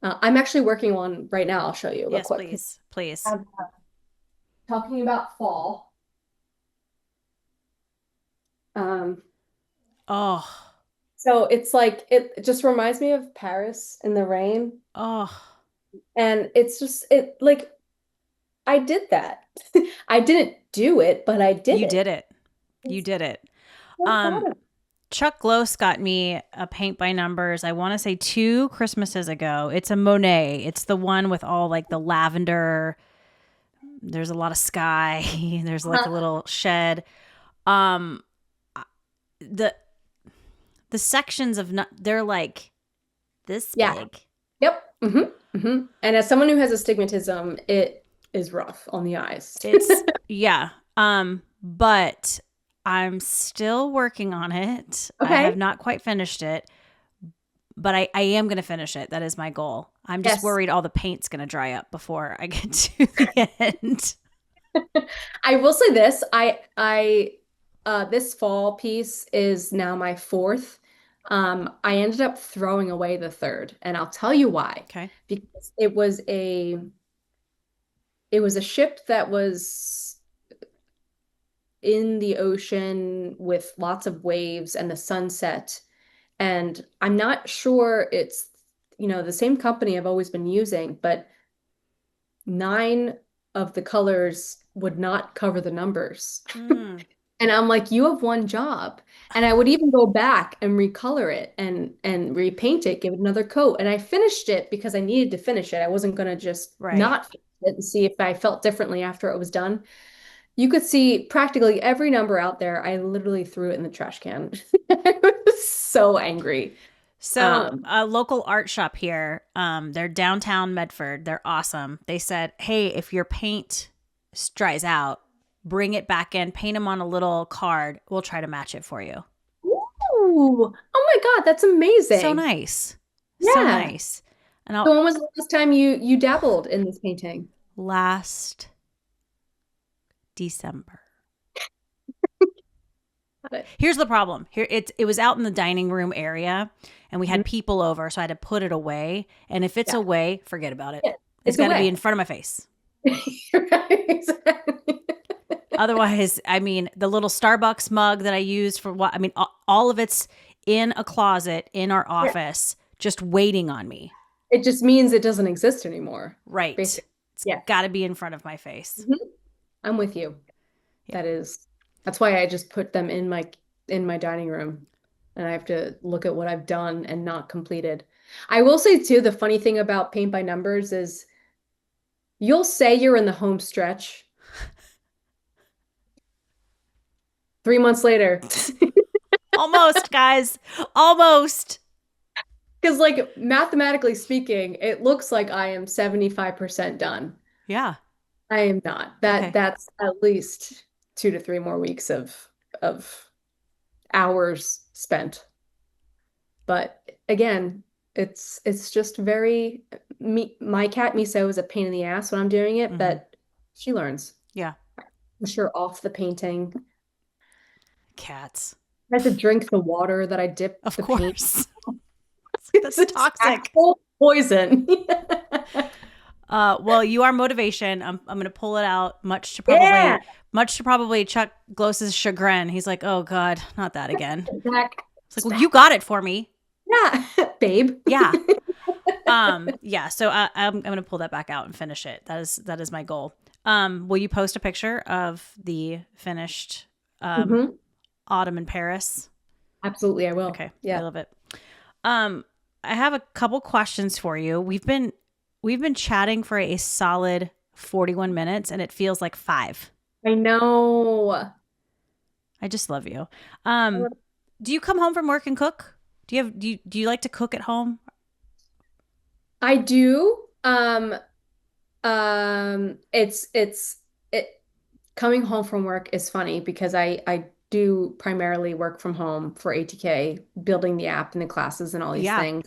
S2: I'm actually working on right now. I'll show you real
S1: Yes,
S2: quick.
S1: please. Please.
S2: I'm talking about fall. Um,
S1: Oh.
S2: so it's like it just reminds me of Paris in the rain.
S1: Oh.
S2: And it's just it like I did that. I didn't do it, but I did
S1: You did
S2: it.
S1: it. You
S2: It's
S1: did it.
S2: so
S1: Um,
S2: proud of
S1: Chuck Close got me a paint by numbers, I want to say 2 Christmases ago. It's a Monet. It's the one with all like the lavender. There's a lot of sky. There's like a little shed. Um, the the sections of they're like this
S2: Yeah.
S1: big.
S2: Yep. And as someone who has astigmatism, it is rough on the eyes.
S1: It's yeah. But I'm still working on it. I have
S2: Okay.
S1: not quite finished it, but I am going to finish it. That is my goal. I'm just
S2: Yes.
S1: worried all the paint's going to dry up before I get to the end.
S2: I will say this. This fall piece is now my fourth. I ended up throwing away the third, and I'll tell you why.
S1: Okay.
S2: Because it was a ship that was in the ocean with lots of waves and the sunset. And I'm not sure it's, the same company I've always been using, but nine of the colors would not cover the numbers.
S1: Mm,
S2: And I'm like, you have one job. And I would even go back and recolor it and repaint it, give it another coat. And I finished it because I needed to finish it. I wasn't going to just
S1: right.
S2: not finish it and see if I felt differently after it was done. You could see practically every number out there. I literally threw it in the trash can. I was so angry.
S1: So
S2: Um,
S1: a local art shop here, they're downtown Medford. They're awesome. They said, "Hey, if your paint dries out, bring it back in, paint them on a little card. We'll try to match it for you."
S2: Ooh, oh my God, that's
S1: So
S2: amazing.
S1: nice. So
S2: Yeah.
S1: nice. And I'll
S2: So when was the last time you dabbled in this painting?
S1: last December.
S2: Got it.
S1: Here's the problem. Here it was out in the dining room area and we
S2: Mhm.
S1: had people over, so I had to put it away. And if it's
S2: Yeah.
S1: away, forget about it.
S2: Yeah.
S1: It's
S2: It's
S1: got to be
S2: away.
S1: in front of my face.
S2: Right, exactly.
S1: Otherwise, I mean, the little Starbucks mug that I used for what I mean, all of it's in a closet in our
S2: Yeah.
S1: office just waiting on me.
S2: It just means it doesn't exist anymore,
S1: Right.
S2: basically.
S1: It's
S2: Yeah.
S1: got to be in front of my face.
S2: Mhm. I'm with you.
S1: Yeah.
S2: That's why I just put them in my dining room and I have to look at what I've done and not completed. I will say too, the funny thing about paint by numbers is you'll say you're in the home stretch 3 months later.
S1: Almost, guys. Almost.
S2: Because, like, mathematically speaking, it looks like I am 75% done.
S1: Yeah.
S2: I am not.
S1: Okay.
S2: That's at least 2 to 3 more weeks of hours spent. But again, it's just very me. My cat Miso is a pain in the ass when I'm doing it,
S1: Mm-hmm.
S2: but she learns.
S1: Yeah.
S2: I'm sure off the painting.
S1: Cats.
S2: I have to drink the water that I dip
S1: Of
S2: the paint.
S1: course. That's
S2: It's
S1: toxic.
S2: actual poison.
S1: Well, you are motivation. I'm gonna pull it out,
S2: Yeah.
S1: much to probably Chuck Gloss's chagrin. He's like, "Oh God, not that again."
S2: Back.
S1: It's like,
S2: It's
S1: "Well, you
S2: back.
S1: got it for me."
S2: Yeah, babe.
S1: Yeah. Yeah. So I'm gonna pull that back out and finish it. That is my goal. Will you post a picture of the finished
S2: hmm
S1: autumn in Paris?
S2: Absolutely, I will.
S1: Okay, I
S2: Yeah.
S1: love it. Um, I have a couple questions for you. We've been chatting for a solid 41 minutes, and it feels like five.
S2: I know.
S1: I just love you. Um, do you come home from work and cook? Do you like to cook at home?
S2: I do. It coming home from work is funny because I do primarily work from home for ATK, building the app and the classes and all these
S1: Yeah.
S2: things.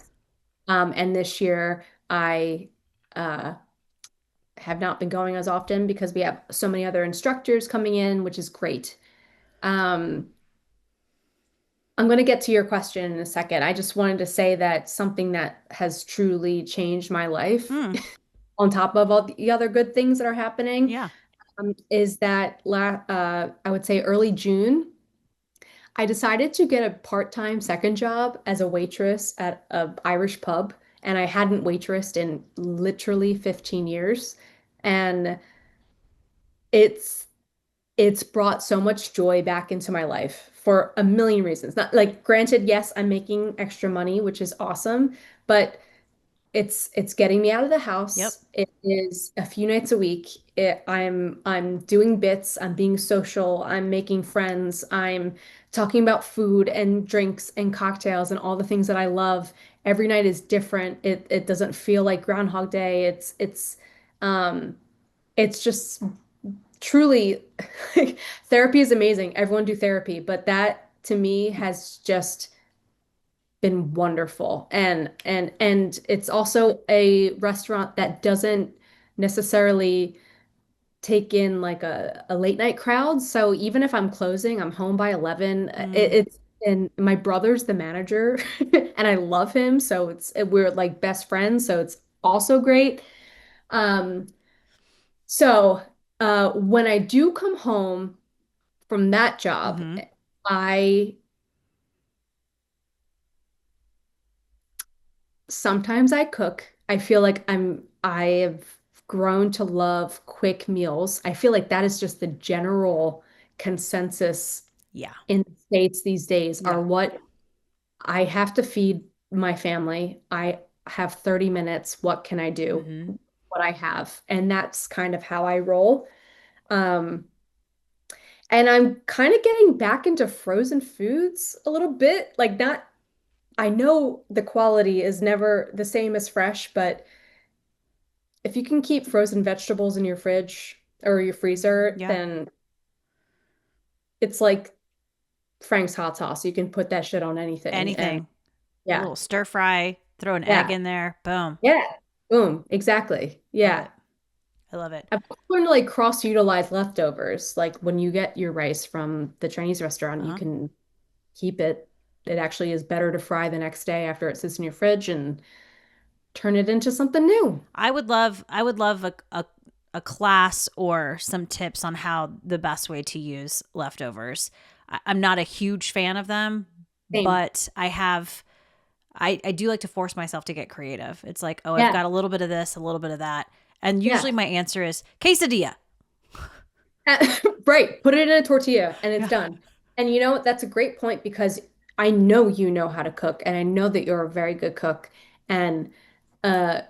S2: And this year I uh have not been going as often because we have so many other instructors coming in, which is great. Um, I'm going to get to your question in a second. I just wanted to say that something that has truly changed my life,
S1: Hmm.
S2: on top of all the other good things that are happening,
S1: Yeah.
S2: is that I would say early June, I decided to get a part-time second job as a waitress at an Irish pub, and I hadn't waitressed in literally 15 years. And it's it's brought so much joy back into my life for a million reasons. Not like, granted, yes, I'm making extra money, which is awesome, but it's getting me out of the
S1: Yep.
S2: house. It is a few nights a week. I'm doing bits, I'm being social, I'm making friends, I'm talking about food and drinks and cocktails and all the things that I love. Every night is different. It doesn't feel like Groundhog Day. Um it's just truly therapy is amazing. Everyone do therapy, but that to me has just been wonderful. And it's also a restaurant that doesn't necessarily take in like a late night crowd. So even if I'm closing, I'm home by 11.
S1: Mm.
S2: And my brother's the manager and I love him, so we're like best friends, so it's also great. Um so when I do come home from that job,
S1: Mm-hmm.
S2: I sometimes I cook. I feel like I have grown to love quick meals. I feel like that is just the general consensus
S1: Yeah.
S2: in the States these days
S1: Yeah.
S2: are what I have to feed my family. I have 30 minutes. What can I do?
S1: Mm-hmm.
S2: What I have. And that's kind of how I roll. Um, and I'm kind of getting back into frozen foods a little bit. Like, not, I know the quality is never the same as fresh, but if you can keep frozen vegetables in your fridge or your freezer,
S1: Yeah.
S2: then it's like Frank's hot sauce. You can put that shit on anything. And
S1: Anything. A
S2: yeah,
S1: little stir fry. Throw an egg
S2: yeah,
S1: in there. Boom.
S2: yeah. Boom. Exactly.
S1: Love
S2: Yeah.
S1: it. I love it.
S2: I've learned to like cross-utilize leftovers. Like when you get your rice from the Chinese restaurant, you
S1: Uh-huh.
S2: can keep it. It actually is better to fry the next day after it sits in your fridge and turn it into something new.
S1: I would love a class or some tips on how the best way to use leftovers. I'm not a huge fan of them,
S2: Same.
S1: but I do like to force myself to get creative. It's like, oh, I've
S2: Yeah.
S1: got a little bit of this, a little bit of that. And
S2: Yeah.
S1: usually my answer is quesadilla.
S2: Right. Put it in a tortilla and it's
S1: Yeah.
S2: done. And you know what? That's a great point because I know you know how to cook and I know that you're a very good cook. And uh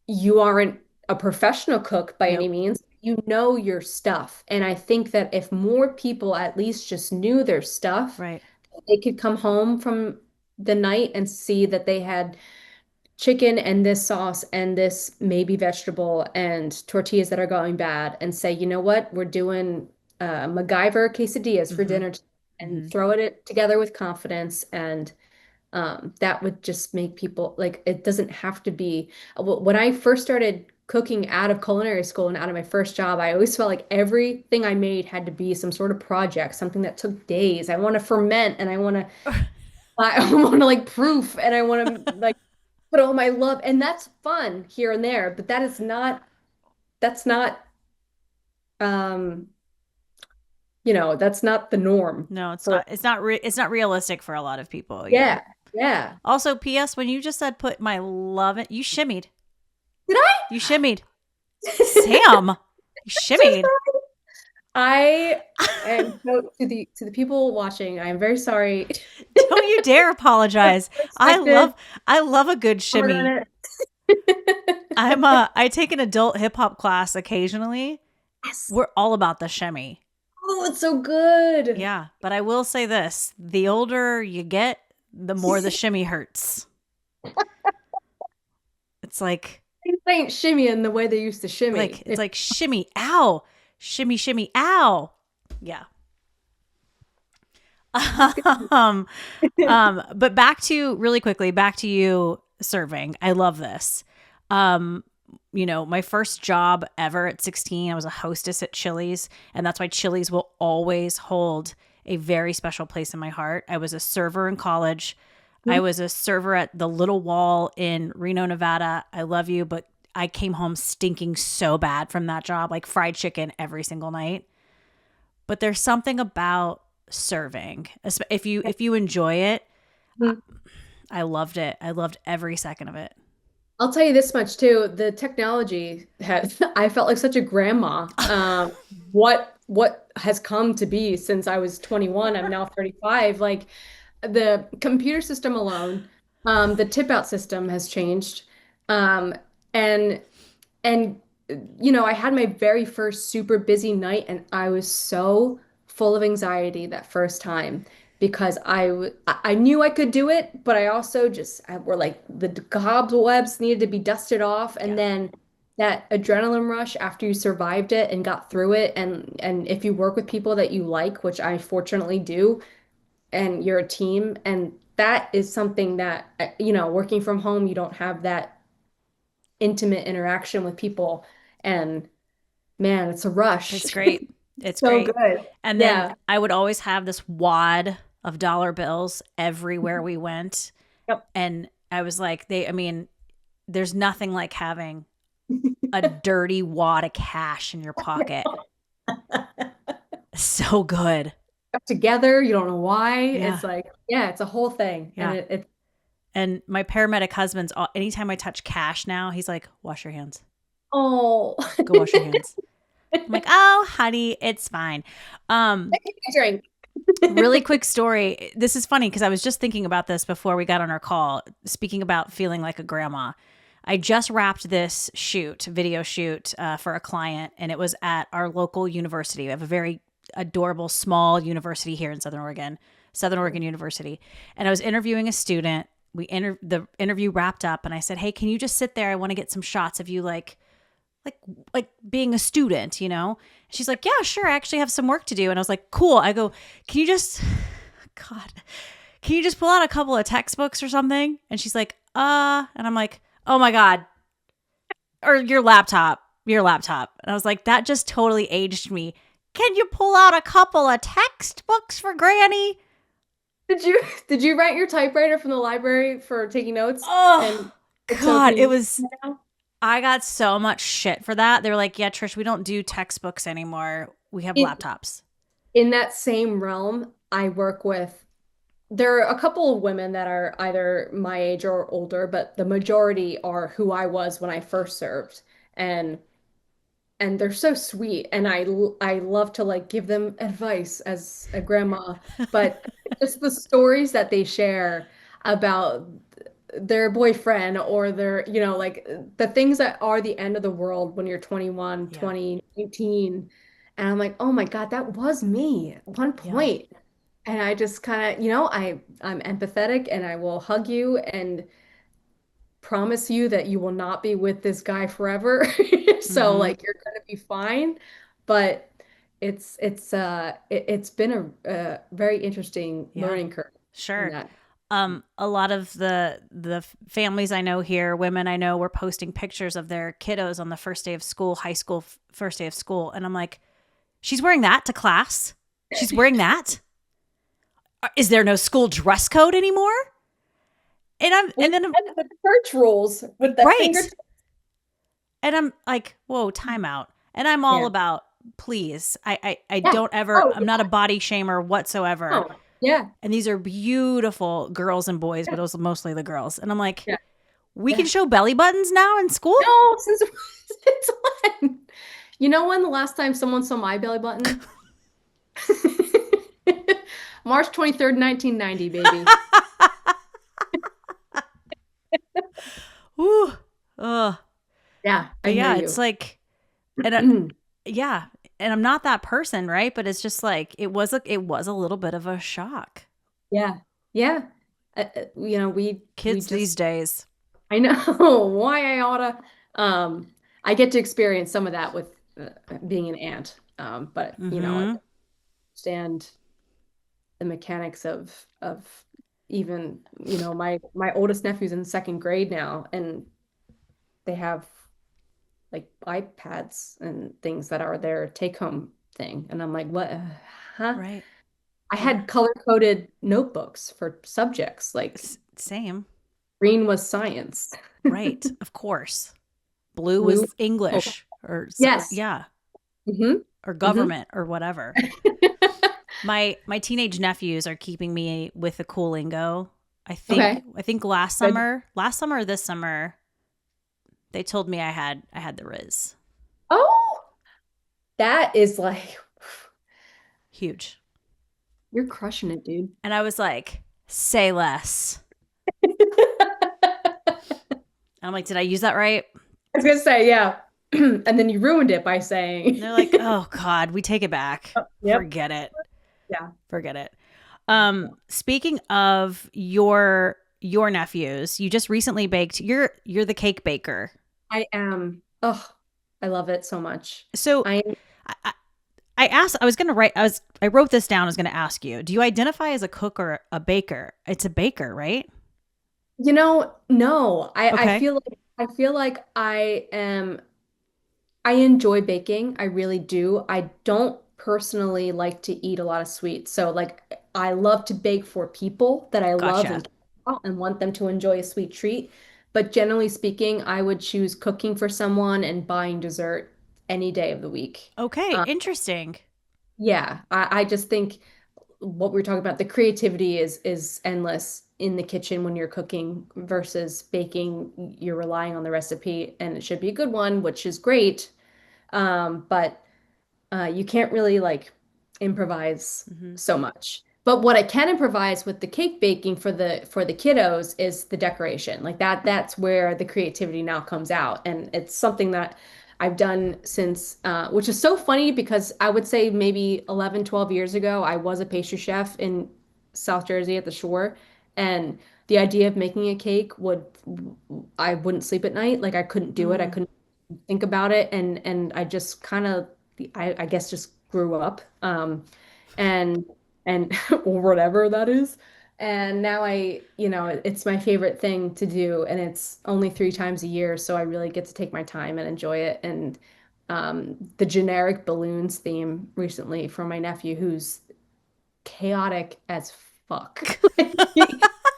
S2: you aren't a professional cook by any
S1: Nope.
S2: means. you know your stuff. And I think that if more people at least just knew their stuff,
S1: Right.
S2: they could come home from the night and see that they had chicken and this sauce and this maybe vegetable and tortillas that are going bad and say, you know what, we're doing MacGyver quesadillas for
S1: Mm-hmm.
S2: dinner and
S1: Mm-hmm.
S2: throw it together with confidence. And that would just make people like it doesn't have to be. When I first started cooking out of culinary school and out of my first job, I always felt like everything I made had to be some sort of project, something that took days. I want to ferment and I want to like proof and I want to like put all my love and that's fun here and there, but that's not um that's not the norm
S1: No, it's
S2: for
S1: not. It's not realistic for a lot of people. Yeah.
S2: yeah, yeah.
S1: Also, P.S. When you just said put my love in, you shimmied.
S2: Did I?
S1: You shimmied. Sam, you
S2: So
S1: shimmied.
S2: sorry. I am to the people watching, I'm very sorry.
S1: Don't you dare apologize. I
S2: Expected.
S1: love I love a good shimmy.
S2: Pomegranate.
S1: I take an adult hip hop class occasionally.
S2: Yes.
S1: We're all about the shimmy.
S2: Oh, it's so good.
S1: Yeah, but I will say this, the older you get, the more the shimmy hurts. It's
S2: Things ain't shimmy in the way they used to shimmy.
S1: it's like shimmy, ow. Shimmy, shimmy, ow. Yeah. um but really quickly, back to you serving. I love this. Um, my first job ever at 16, I was a hostess at Chili's, and that's why Chili's will always hold a very special place in my heart. I was a server in college. I was a server at the Little Wall in Reno, Nevada. I love you, but I came home stinking so bad from that job, like fried chicken every single night. But there's something about serving. If you enjoy it, I loved it. I loved every second of it.
S2: I'll tell you this much too. The technology has, I felt like such a grandma. What has come to be since I was 21, I'm now 35. Like the computer system alone, the tip out system has changed. Um, and and I had my very first super busy night and I was so full of anxiety that first time because I knew I could do it, but I also were like the cobwebs needed to be dusted off and
S1: Yeah.
S2: then that adrenaline rush after you survived it and got through it and if you work with people that you like, which I fortunately do, and you're a team and that is something that working from home you don't have that intimate interaction with people and man, it's a rush.
S1: It's great. It's
S2: So
S1: great.
S2: good.
S1: And then
S2: Yeah.
S1: I would always have this wad of dollar bills everywhere we went.
S2: Yep.
S1: And I was like, there's nothing like having a dirty wad of cash in your pocket. So good.
S2: Together, you don't know why.
S1: Yeah.
S2: It's like, yeah, it's a whole thing. And
S1: Yeah. And my paramedic husband's, anytime I touch cash now, he's like, wash your hands.
S2: oh,
S1: Go wash your hands. I'm like, oh, honey, it's fine.
S2: drink.
S1: Really quick story. This is funny because I was just thinking about this before we got on our call, speaking about feeling like a grandma. I just wrapped this video shoot for a client, and it was at our local university. We have a very adorable small university here in Southern Oregon University. And I was interviewing a student. The interview wrapped up, and I said, "Hey, can you just sit there? I want to get some shots of you, like being a student, you know?" She's like, "Yeah, sure. I actually have some work to do." And I was like, "Cool." I go, "Can you just, God, can you just pull out a couple of textbooks or something?" And she's like, and I'm like, "Oh my God." Or your laptop. And I was like, that just totally aged me. Can you pull out a couple of textbooks for Granny?
S2: Did you write your typewriter from the library for taking notes?
S1: Oh,
S2: And it's
S1: God.
S2: okay
S1: It was,
S2: now?
S1: I got so much shit for that. They were like, yeah, Trish, we don't do textbooks anymore. We have
S2: In
S1: laptops.
S2: in that same realm, I work with there are a couple of women that are either my age or older, but the majority are who I was when I first served. And they're so sweet and I love to like give them advice as a grandma, but just the stories that they share about their boyfriend or their, like the things that are the end of the world when you're 21,
S1: Yeah.
S2: 20, 19. And I'm like, oh my God, that was me at one
S1: Yeah.
S2: point. And I just kind of, I'm empathetic and I will hug you and promise you that you will not be with this guy forever. So
S1: Mm-hmm.
S2: like you're gonna be fine. But it's been a very interesting
S1: Yeah.
S2: learning curve in
S1: Sure.
S2: that.
S1: A lot of the families I know here, women I know, were posting pictures of their kiddos on the first day of school, high school first day of school, and I'm like, she's wearing that to class. She's wearing that. Is there no school dress code anymore?
S2: We
S1: And then
S2: had the church rules with the
S1: right,
S2: fingertips.
S1: and I'm like, whoa, timeout. And I'm all
S2: Yeah.
S1: about please. I
S2: Yeah.
S1: don't ever.
S2: Oh,
S1: I'm not a body shamer whatsoever.
S2: yeah. Oh, yeah.
S1: And these are beautiful girls and boys, but it was mostly the girls. And I'm like,
S2: Yeah.
S1: we can
S2: Yeah.
S1: show belly buttons now in school?
S2: No, since when? You know when the last time someone saw my belly button? March 23rd, 1990, baby.
S1: Ooh. Ugh.
S2: Yeah, I
S1: But
S2: hear
S1: yeah, it's
S2: you.
S1: like, and yeah, and I'm not that person, right? But it's just like it was a little bit of a shock.
S2: Yeah. Yeah. We
S1: Kids these
S2: just
S1: days.
S2: I know why I oughta I get to experience some of that with being an aunt. But I
S1: Mm-hmm.
S2: understand the mechanics of even, my oldest nephew's in second grade now and they have like iPads and things that are their take home thing. And I'm like, what? Huh?
S1: Right.
S2: I
S1: Yeah.
S2: had color coded notebooks for subjects. Like
S1: Same.
S2: green was science,
S1: Right. Of course. Blue
S2: blue.
S1: was
S2: Oh,
S1: English or
S2: yes.
S1: yeah,
S2: Hmm.
S1: or
S2: Hmm.
S1: government or whatever. My teenage nephews are keeping me with the cool lingo. I think
S2: Okay.
S1: I think
S2: Good.
S1: last summer or this summer, they told me I had the Riz.
S2: Oh, that is like,
S1: Huge.
S2: you're crushing it, dude.
S1: And I was like, say less. And I'm like, did I use that right?
S2: I was gonna say, yeah. And then you ruined it by
S1: And
S2: saying,
S1: they're like, oh God, we take it back.
S2: yep.
S1: Forget it.
S2: Yeah.
S1: Forget it. Speaking of your nephews, you just recently baked. You're the cake baker.
S2: I am. Oh, I love it so much.
S1: So
S2: I
S1: I, I I asked. I was gonna write. I wrote this down. I was gonna ask you. Do you identify as a cook or a baker? It's a baker, right?
S2: No,
S1: Okay.
S2: I feel like I enjoy baking. I really do. I don't personally like to eat a lot of sweets. So like I love to bake for people that I love
S1: Gotcha.
S2: and care about and want them to enjoy a sweet treat. But generally speaking, I would choose cooking for someone and buying dessert any day of the week.
S1: Okay.
S2: Um,
S1: Interesting.
S2: yeah, I just think what we were talking about, the creativity is endless in the kitchen when you're cooking versus baking. You're relying on the recipe and it should be a good one, which is great. But you can't really like improvise
S1: Hmm.
S2: so much. But what I can improvise with the cake baking for the kiddos is the decoration. Like that's where the creativity now comes out. And it's something that I've done since which is so funny because I would say maybe 11, 12 years ago, I was a pastry chef in South Jersey at the shore. And the idea of making a cake I wouldn't sleep at night. Like I couldn't do it. I
S1: Mm.
S2: couldn't think about it. And I just kind of I guess just grew up and and or whatever that is. And now it's my favorite thing to do, and it's only 3 times a year, so I really get to take my time and enjoy it. And the generic balloons theme recently for my nephew, who's chaotic as fuck.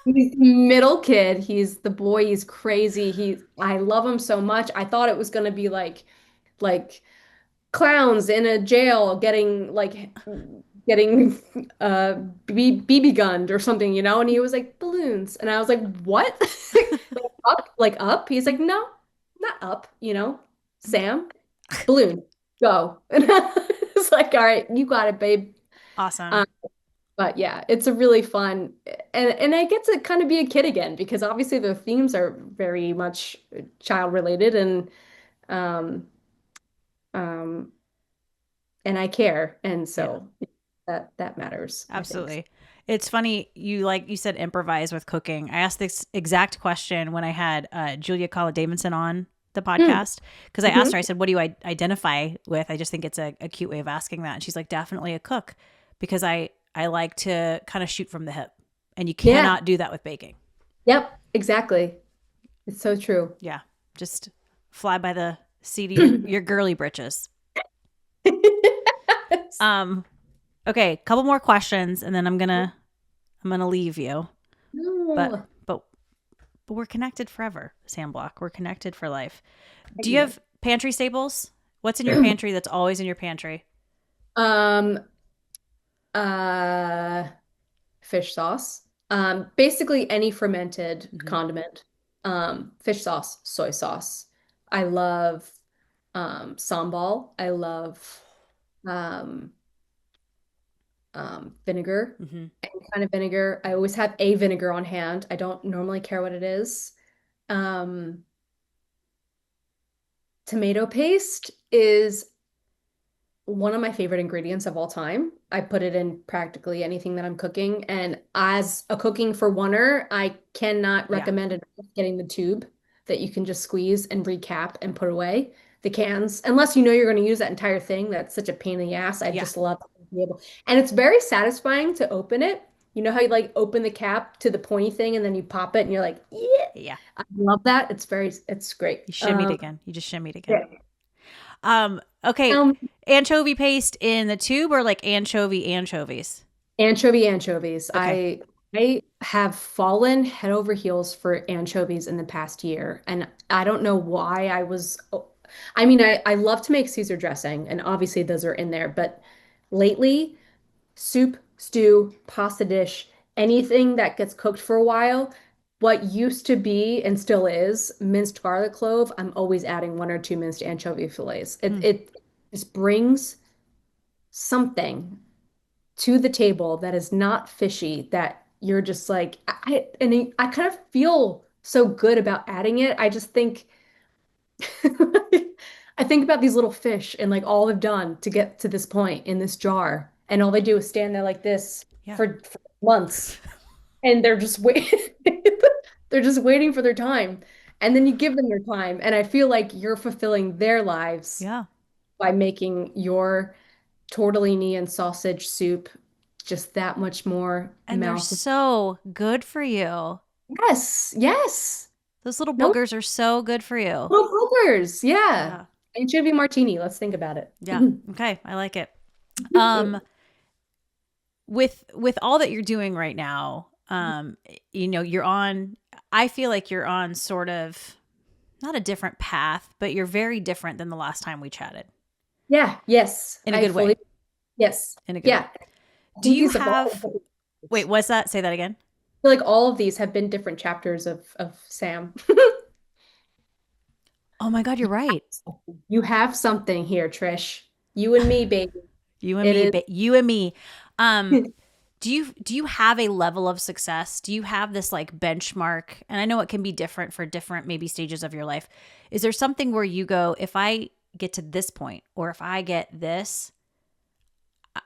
S2: He's middle kid. He's the boy. He's crazy. I love him so much. I thought it was gonna be like clowns in a jail getting BB gunned or something, and he was like balloons, and I was like, what? Like up? He's like, no, not up, Sam, balloon, go. And I was like, all right, you got it, babe.
S1: Awesome.
S2: But yeah, it's a really fun and I get to kind of be a kid again because obviously the themes are very much child related um um and I care and
S1: Yeah.
S2: so that matters, I think.
S1: Absolutely. It's funny you like you said improvise with cooking. I asked this exact question when I had Julia Collin Davidson on the
S2: Hmm.
S1: podcast because I asked
S2: Hmm.
S1: her. I said, "What do you identify with?" I just think it's a cute way of asking that, and she's like, "Definitely a cook," because I like to kind of shoot from the hip, and you
S2: Yeah.
S1: cannot do that with baking.
S2: Yep, exactly. It's so true.
S1: Yeah, just fly by the seat of your girly britches. Um, okay, couple more questions, and then I'm gonna leave you. But
S2: No,
S1: but but we're connected forever, Sam Block. We're connected for life.
S2: I
S1: Do you
S2: do.
S1: have pantry staples? What's in your pantry that's always in your pantry?
S2: Um, uh, Fish sauce. Basically any fermented
S1: Hmm.
S2: condiment. Fish sauce, soy sauce. I love sambal. I love um, vinegar,
S1: Hmm.
S2: any kind of vinegar. I always have a vinegar on hand. I don't normally care what it is. Um, Tomato paste is one of my favorite ingredients of all time. I put it in practically anything that I'm cooking. And as a cooking for oneer, I cannot
S1: Yeah.
S2: recommend enough getting the tube that you can just squeeze and recap and put away the cans. Unless you know you're going to use that entire thing. That's such a pain in the ass. I
S1: Yeah.
S2: just love to be able. And it's very satisfying to open it. You know how you like open the cap to the pointy thing and then you pop it and you're like, yeah.
S1: Yeah.
S2: I love that. It's great.
S1: You shimmied again. You just shimmied again.
S2: Yeah.
S1: Okay.
S2: Um,
S1: Anchovy paste in the tube or like anchovies?
S2: Anchovies.
S1: Okay.
S2: I have fallen head over heels for anchovies in the past year, and I don't know why I was. I mean, I love to make Caesar dressing, and obviously those are in there, but lately, soup, stew, pasta dish, anything that gets cooked for a while, what used to be and still is minced garlic clove, I'm always adding one or two minced anchovy fillets. It
S1: Hmm.
S2: it just brings something to the table that is not fishy that you're just like I kind of feel so good about adding it. I just think I think about these little fish and like all they've done to get to this point in this jar and all they do is stand there like this
S1: Yeah.
S2: for months and they're just waiting they're just waiting for their time and then you give them their time and I feel like you're fulfilling their lives
S1: Yeah.
S2: by making your tortellini and sausage soup just that much more
S1: And they're
S2: mouth.
S1: so good for you.
S2: Yes, yes.
S1: Those little
S2: No
S1: boogers are so good for you.
S2: little boogers. Yeah.
S1: Yeah.
S2: Anchovy martini. Let's think about it.
S1: Yeah. Okay. I like it. Um, with all that you're doing right now, you're on I feel like you're on sort of not a different path, but you're very different than the last time we chatted
S2: Yeah, yes.
S1: in a
S2: I
S1: good
S2: fully,
S1: way.
S2: yes.
S1: In a good way.
S2: Yeah. I
S1: Do
S2: think
S1: you
S2: these have all,
S1: have wait, what's that? Say that again.
S2: I feel like all of these have been different chapters of Sam.
S1: Oh my God, you're right.
S2: You have something here, Trish. You and me, baby.
S1: You and
S2: It
S1: me,
S2: is.
S1: you and me. Um, do you have a level of success? Do you have this like benchmark? And I know it can be different for different maybe stages of your life. Is there something where you go, if I get to this point, or if I get this,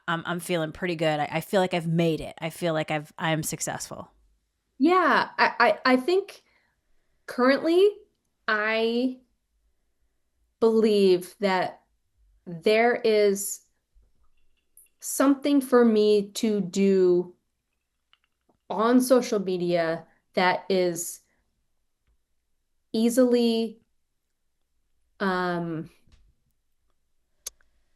S1: I'm feeling pretty good. I feel like I've made it. I feel like I'm successful.
S2: Yeah, I think currently I believe that there is something for me to do on social media that is easily um,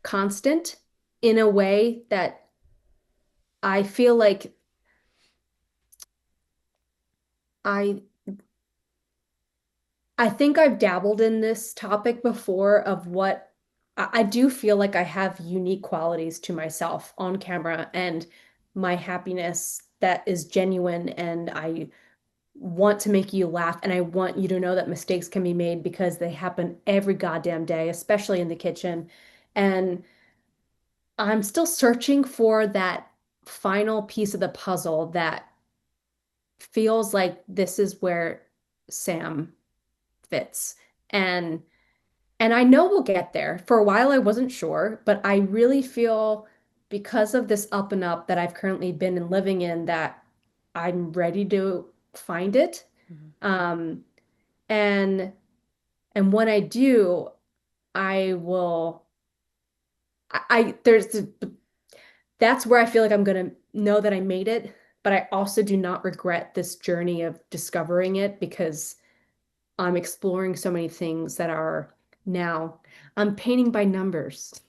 S2: constant in a way that I feel like I I think I've dabbled in this topic before of what I do feel like I have unique qualities to myself on camera and my happiness that is genuine and I want to make you laugh and I want you to know that mistakes can be made because they happen every goddamn day, especially in the kitchen. And I'm still searching for that final piece of the puzzle that feels like this is where Sam fits. And and I know we'll get there. For a while I wasn't sure, but I really feel because of this up and up that I've currently been and living in that I'm ready to find it.
S1: Mhm.
S2: Um and and when I do, I will I there's that's where I feel like I'm gonna know that I made it, but I also do not regret this journey of discovering it because I'm exploring so many things that are now I'm painting by numbers.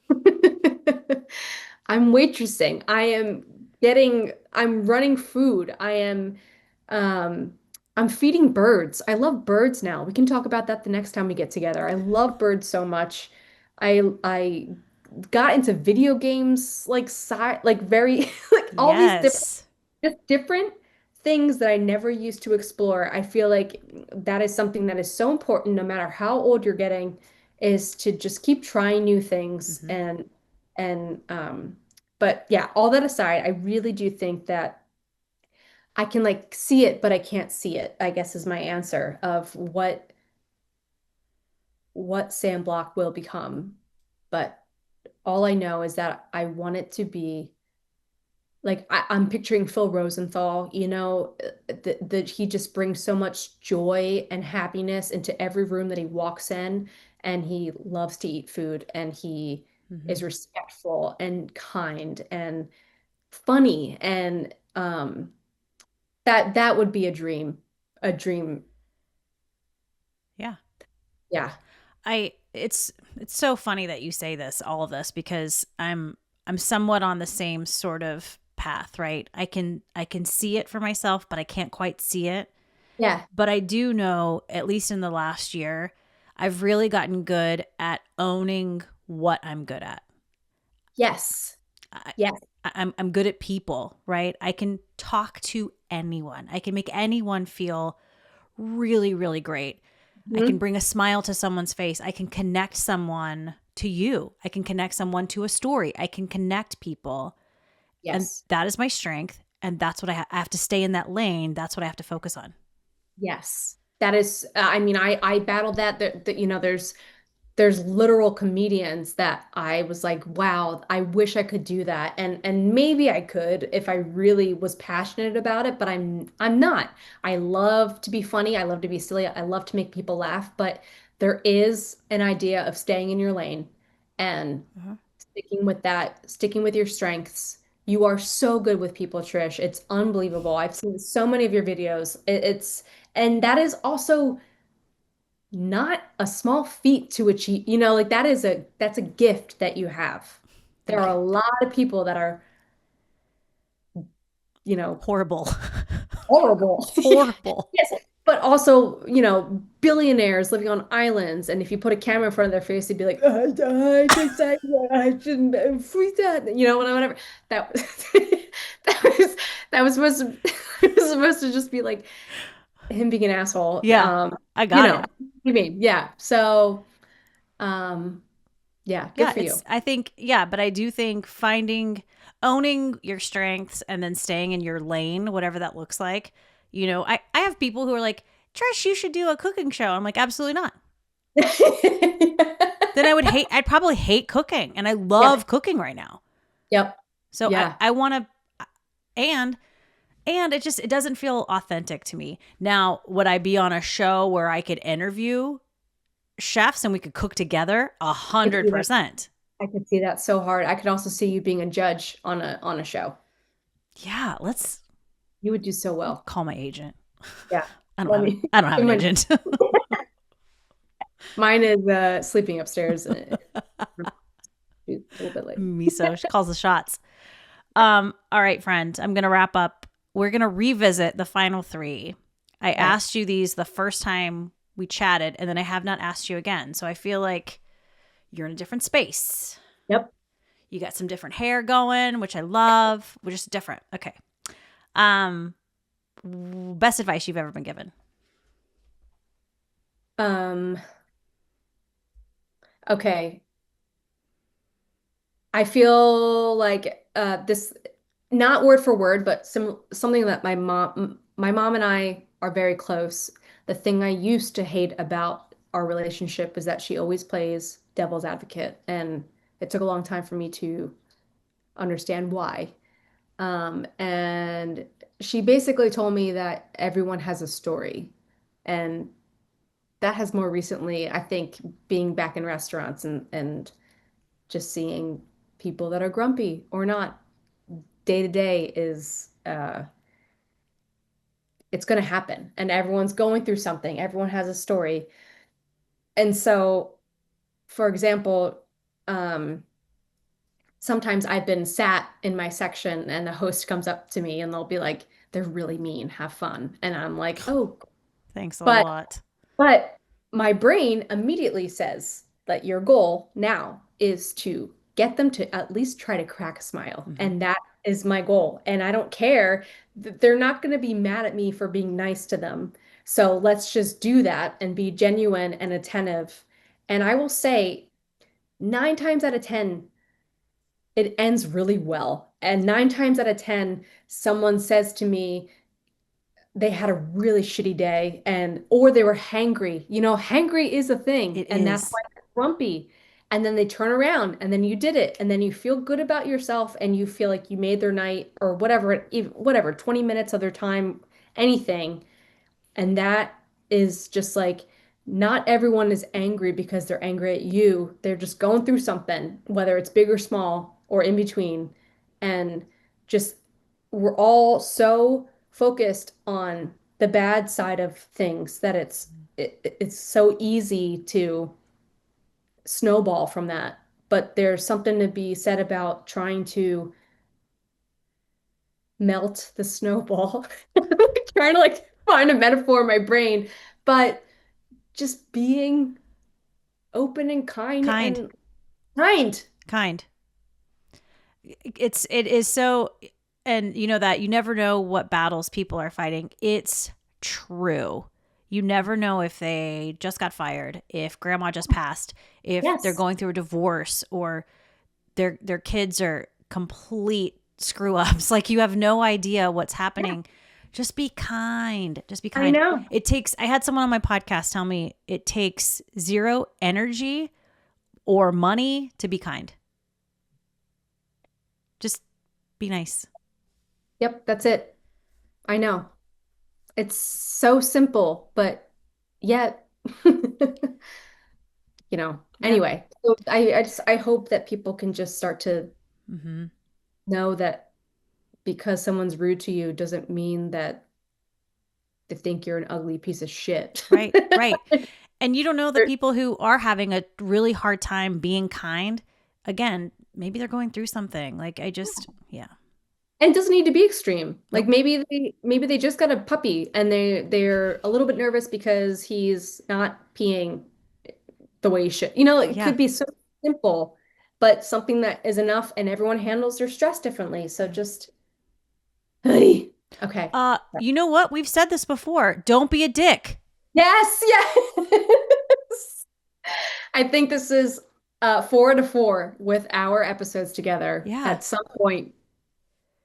S2: I'm waitressing. I'm running food. Um, I'm feeding birds. I love birds now. We can talk about that the next time we get together. I love birds so much. I got into video games like very like all these different
S1: Yes.
S2: just different things that I never used to explore. I feel like that is something that is so important no matter how old you're getting, is to just keep trying new things
S1: Hmm.
S2: and but yeah, all that aside, I really do think that I can like see it, but I can't see it, I guess is my answer of what Sam Block will become. But all I know is that I want it to be like I'm picturing Phil Rosenthal, that he just brings so much joy and happiness into every room that he walks in, and he loves to eat food, and he
S1: Hmm.
S2: is respectful and kind and funny, and that would be a dream.
S1: Yeah.
S2: Yeah.
S1: It's so funny that you say this, all of this, because I'm somewhat on the same sort of path, right? I can see it for myself, but I can't quite see it.
S2: Yeah.
S1: But I do know, at least in the last year, I've really gotten good at owning what I'm good at.
S2: Yes.
S1: I,
S2: Yes.
S1: I'm good at people, right? I can talk to anyone. I can make anyone feel really, really great. I can
S2: Mhm.
S1: bring a smile to someone's face. I can connect someone to you. I can connect someone to a story. I can connect people. And
S2: Yes.
S1: that is my strength. And that's what I have to stay in that lane. That's what I have to focus on.
S2: Yes. That is, I mean, I battled that, there's literal comedians that I was like, wow, I wish I could do that. And maybe I could if I really was passionate about it, but I'm not. I love to be funny, I love to be silly, I love to make people laugh, but there is an idea of staying in your lane and
S1: Uh-huh.
S2: sticking with that, sticking with your strengths. You are so good with people, Trish. It's unbelievable. I've seen so many of your videos. And that is also not a small feat to achieve. Like that's a gift that you have. There
S1: Thank
S2: are
S1: you.
S2: a lot of people that are, you know,
S1: Horrible.
S2: horrible.
S1: Horrible.
S2: Yes, but also, billionaires living on islands, and if you put a camera in front of their face, they'd be like, I shouldn't freak that, whatever. That that was that was supposed to it was supposed to just be like him being an asshole.
S1: Yeah, I
S2: You
S1: got
S2: know,
S1: it.
S2: you mean, yeah. So, um, yeah, good
S1: Yeah,
S2: for you.
S1: I think, yeah, but I do think owning your strengths and then staying in your lane, whatever that looks like. I have people who are like, Trish, you should do a cooking show. I'm like, absolutely not. Then I'd probably hate cooking. And I
S2: Yep.
S1: love cooking right now.
S2: Yep.
S1: So
S2: Yeah.
S1: I want to, and, and it doesn't feel authentic to me. Now, would I be on a show where I could interview chefs and we could cook together? A
S2: I could
S1: hundred
S2: see that.
S1: percent.
S2: I could see that so hard. I could also see you being a judge on a show.
S1: Yeah, let's
S2: You would do so
S1: I'll
S2: well.
S1: call my agent.
S2: Yeah. Let me
S1: I don't have
S2: give
S1: an
S2: my
S1: agent.
S2: mine is sleeping upstairs a little bit late.
S1: Miso she calls the shots. All right, friend. I'm gonna wrap up. We're gonna revisit the final three. I
S2: Okay.
S1: asked you these the first time we chatted, and then I have not asked you again. So I feel like you're in a different space.
S2: Yep.
S1: You got some different hair going, which I love. We're just different. Okay. Um, best advice you've ever been given.
S2: Um, okay. I feel like this. not word for word, but something that my mom and I are very close. The thing I used to hate about our relationship is that she always plays devil's advocate, and it took a long time for me to understand why. And she basically told me that everyone has a story, and that has more recently, I think, being back in restaurants and just seeing people that are grumpy or not day to day is it's going to happen, and everyone's going through something. Everyone has a story. And so, for example, um, sometimes I've been sat in my section and the host comes up to me and they'll be like, they're really mean, have fun. And I'm like, oh,
S1: Thanks a
S2: but
S1: lot.
S2: but my brain immediately says that your goal now is to get them to at least try to crack a smile.
S1: Hmm.
S2: And that is my goal. And I don't care that they're not going to be mad at me for being nice to them. So let's just do that and be genuine and attentive. And I will say, 9 times out of 10, it ends really well. And 9 times out of 10, someone says to me, they had a really shitty day and or they were hangry. Hangry is a thing,
S1: It
S2: and that's
S1: is.
S2: why they're grumpy. And then they turn around and then you did it and then you feel good about yourself and you feel like you made their night or whatever, whatever, 20 minutes of their time, anything. And that is just like not everyone is angry because they're angry at you. They're just going through something, whether it's big or small or in between. And just we're all so focused on the bad side of things that it's so easy to snowball from that. But there's something to be said about trying to melt the snowball. Trying to like find a metaphor in my brain, but just being open and kind
S1: Kind.
S2: and kind.
S1: Kind. It is so, and you know that you never know what battles people are fighting. It's true. You never know if they just got fired, if grandma just passed, if they're
S2: Yes.
S1: going through a divorce, or their kids are complete screw ups. Like you have no idea what's
S2: Yeah,
S1: happening. Just be kind. Just be
S2: I
S1: kind.
S2: know.
S1: It takes, I had someone on my podcast tell me it takes zero energy or money to be kind. Just be nice.
S2: Yep, that's it. I know. It's so simple, but yet,
S1: Yeah.
S2: anyway. So I hope that people can just start to
S1: Hmm.
S2: know that because someone's rude to you doesn't mean that they think you're an ugly piece of shit.
S1: Right. Right. And you don't know the people who are having a really hard time being kind. Again, maybe they're going through something. Like I just, yeah.
S2: And it doesn't need to be extreme. Like
S1: Nope.
S2: maybe they just got a puppy and they're a little bit nervous because he's not peeing the way he should. It
S1: Yeah.
S2: could be so simple, but something that is enough and everyone handles their stress differently. So
S1: Yeah.
S2: just okay.
S1: You know what? We've said this before. Don't be a dick.
S2: Yes, yes. I think this is 4 to 4 with our episodes together.
S1: Yeah.
S2: At some point,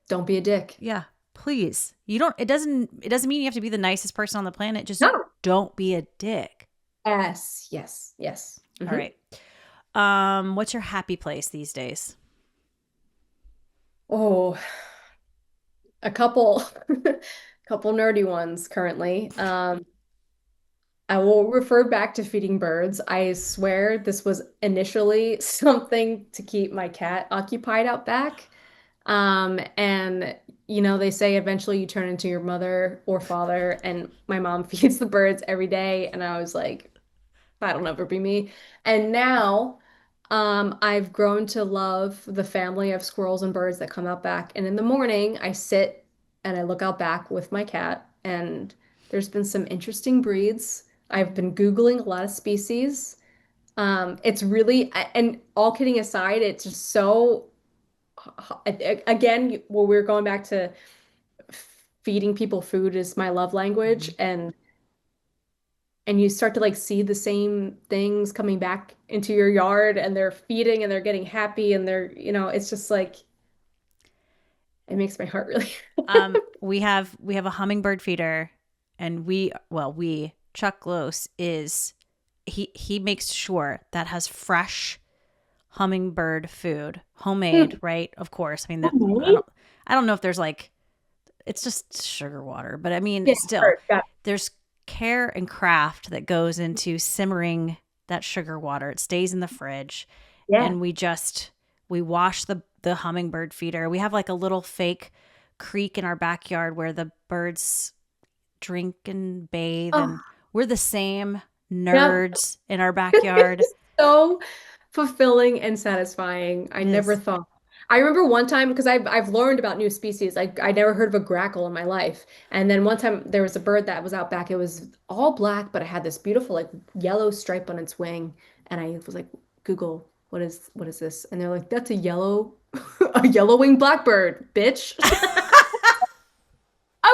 S2: don't be a dick.
S1: Yeah. Please. You don't, it doesn't mean you have to be the nicest person on the planet. Just
S2: No.
S1: don't be a dick.
S2: Yes, yes, yes.
S1: All
S2: Mhm.
S1: right. What's your happy place these days?
S2: Oh, a couple couple nerdy ones currently. I will refer back to feeding birds. I swear this was initially something to keep my cat occupied out back. And they say eventually you turn into your mother or father, and my mom feeds the birds every day, and I was like, that'll never be me. And now, I've grown to love the family of squirrels and birds that come out back. And in the morning, I sit and I look out back with my cat, and there's been some interesting breeds. I've been Googling a lot of species. It's really, and all kidding aside, it's just so, again, well, we're going back to feeding people food is my love language,
S1: Mhm.
S2: and you start to like see the same things coming back into your yard and they're feeding and they're getting happy and it's just like It makes my heart really.
S1: We have a hummingbird feeder, and we Chuck Close is he makes sure that has fresh hummingbird food, homemade, right? Of course. I mean that
S2: Right?
S1: I don't know if there's like it's just sugar water, but I mean
S2: Yeah,
S1: still
S2: sure. Got
S1: there's care and craft that goes into simmering that sugar water. It stays in the fridge,
S2: yeah.
S1: and we wash the hummingbird feeder. We have like a little fake creek in our backyard where the birds drink and bathe,
S2: Oh,
S1: and we're the same
S2: yep.
S1: nerds in our backyard.
S2: So fulfilling and satisfying. I
S1: It
S2: never
S1: is.
S2: thought. I remember one time because I've learned about new species. Like I never heard of a grackle in my life. And then one time there was a bird that was out back. It was all black, but it had this beautiful like yellow stripe on its wing. And I was like, Google, what is this? And they're like, that's a yellow a yellow-winged blackbird, bitch.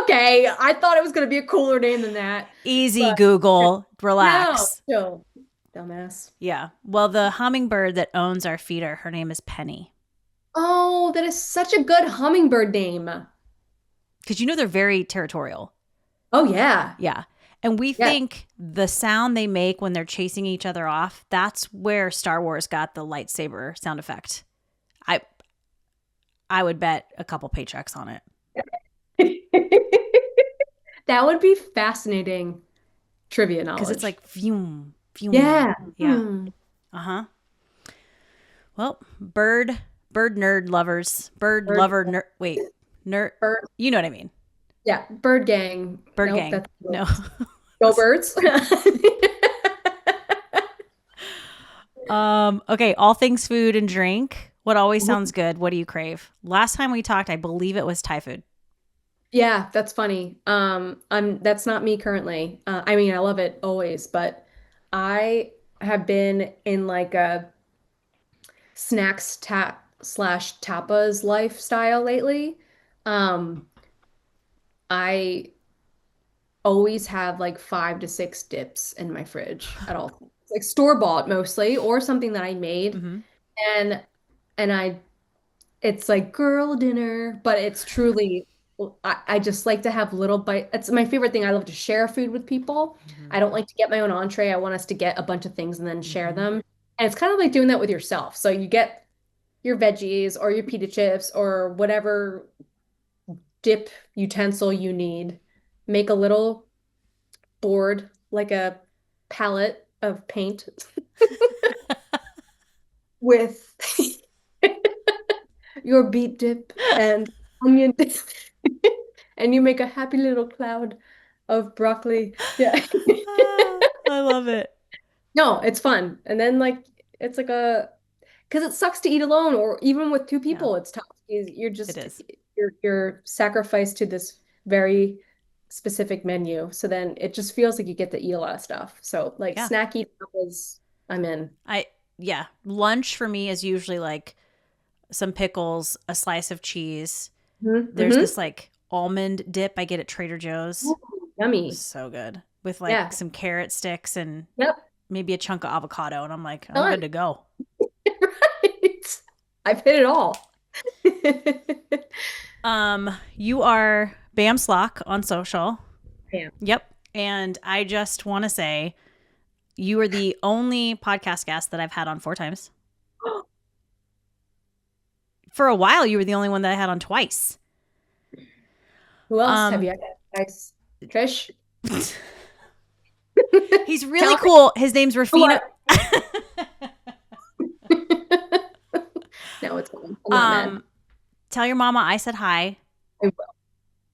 S2: Okay, I thought it was gonna be a cooler name than that.
S1: Easy,
S2: But
S1: Google.
S2: no,
S1: Relax.
S2: still dumbass.
S1: Yeah. Well, the hummingbird that owns our feeder, her name is Penny.
S2: Oh, that is such a good hummingbird name.
S1: Because they're very territorial.
S2: Oh yeah.
S1: Yeah. And we
S2: Yeah.
S1: think the sound they make when they're chasing each other off, that's where Star Wars got the lightsaber sound effect. I I would bet a couple paychecks on it.
S2: That would be fascinating trivia
S1: Because it's
S2: knowledge.
S1: like fume, fume.
S2: Yeah.
S1: Yeah. Uh-huh. Well, bird nerd lovers. Bird
S2: Bird,
S1: lover nerd wait. Nerd
S2: bird,
S1: you know what I mean.
S2: yeah, bird gang.
S1: Bird
S2: Nope,
S1: gang.
S2: that's
S1: No.
S2: go birds.
S1: Okay, all things food and drink. What always sounds good? What do you crave? Last time we talked, I believe it was Thai food.
S2: Yeah, that's funny. That's not me currently. I mean, I love it always, but I have been in like a snacks tap slash tapas lifestyle lately. Um, I always have like 5 to 6 dips in my fridge at all times. Like store bought mostly, or something that I made.
S1: Mm-hmm.
S2: And and it's like girl dinner, but it's truly I just like to have little bite. It's my favorite thing. I love to share food with people.
S1: Mm-hmm.
S2: I don't like to get my own entree. I want us to get a bunch of things and then share
S1: Mm-hmm.
S2: them. And it's kind of like doing that with yourself. So you get your veggies or your pita chips or whatever dip utensil you need. Make a little board, like a palette of paint with your beet dip and onion dip. And you make a happy little cloud of broccoli. Yeah.
S1: I love it.
S2: No, it's fun. And then like it's like a because it sucks to eat alone or even with two
S1: Yeah,
S2: people, it's tough. You're
S1: it
S2: just
S1: is.
S2: you're sacrificed to this very specific menu. So then it just feels like you get to eat a lot of stuff. So like
S1: Yeah.
S2: snacky was I'm in.
S1: I yeah. Lunch for me is usually like some pickles, a slice of cheese. There's
S2: Mm-hmm.
S1: this like almond dip I get at Trader Joe's.
S2: Yummy.
S1: So good. With like
S2: Yeah.
S1: some carrot sticks and
S2: Yep.
S1: maybe a chunk of avocado, and I'm like, I'm good
S2: Done.
S1: to go.
S2: Right. I've hit it all.
S1: You are Bam Slock on social.
S2: Yeah.
S1: Yep. And I just want to say you are the only podcast guest that I've had on 4 times. For a while, you were the only one that I had on twice.
S2: Who else have
S1: Um,
S2: you had? Guys? Trish?
S1: he's really
S2: Tell
S1: cool. His name's
S2: me
S1: Rafina.
S2: what. No, it's fine. I'm not mad.
S1: Tell your mama I said hi.
S2: I will.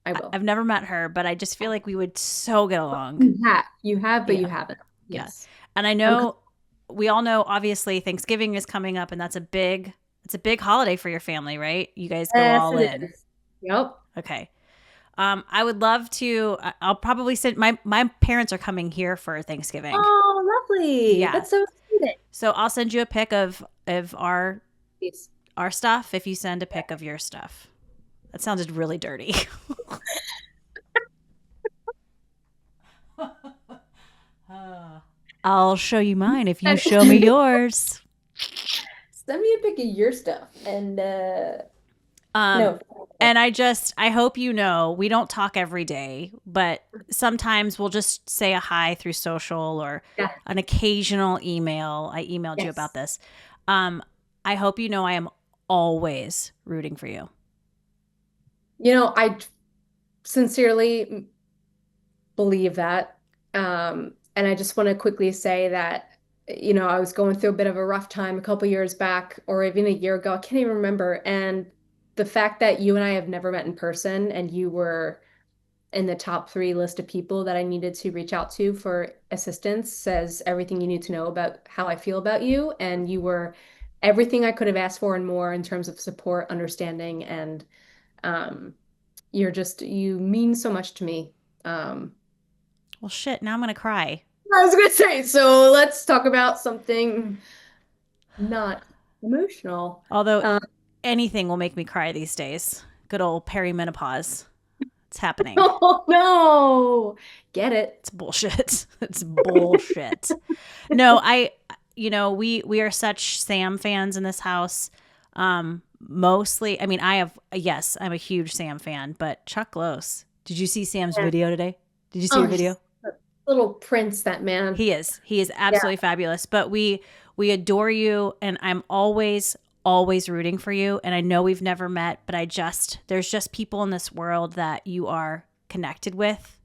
S2: I will.
S1: I've never met her, but I just feel like we would so get along.
S2: You have, but you
S1: Yeah.
S2: haven't.
S1: Yeah.
S2: Yes.
S1: And I know we all know obviously Thanksgiving is coming up, and it's a big holiday for your family, right? You guys go
S2: Yes,
S1: all
S2: it
S1: in.
S2: is. Yep.
S1: Okay. I would love to I'll probably send my parents are coming here for Thanksgiving.
S2: Oh, lovely.
S1: Yeah.
S2: That's so exciting.
S1: So I'll send you a pic of
S2: Yes.
S1: our stuff if you send a pic of your stuff. That sounded really dirty. I'll show you mine if you show me yours.
S2: Send me a pic of your stuff. And No.
S1: And I hope you know, we don't talk every day, but sometimes we'll just say a hi through social or
S2: Yeah.
S1: an occasional email. I emailed you about
S2: Yes.
S1: this. Um, I hope you know I am always rooting for you.
S2: I sincerely believe that. And I just want to quickly say that, I was going through a bit of a rough time a couple years back, or even a year ago. I can't even remember. And the fact that you and I have never met in person, and you were in the top three list of people that I needed to reach out to for assistance, says everything you need to know about how I feel about you. And you were everything I could have asked for and more in terms of support, understanding, and um, you mean so much to me. Um,
S1: Well, shit, now I'm going to cry.
S2: I was gonna say, so let's talk about something not emotional.
S1: Although
S2: Um,
S1: anything will make me cry these days. Good old perimenopause. It's happening.
S2: oh no, get it.
S1: It's bullshit. It's bullshit. No, we are such Sam fans in this house. Mostly, I mean, yes, I'm a huge Sam fan, but Chuck Close. Did you see Sam's
S2: Yeah.
S1: video today? Did you see
S2: Oh,
S1: her
S2: he's
S1: video?
S2: a little prince, that man.
S1: He is. He is
S2: Yeah.
S1: absolutely fabulous. But we adore you, and I'm always rooting for you. And I know we've never met, but there's just people in this world that you are connected with,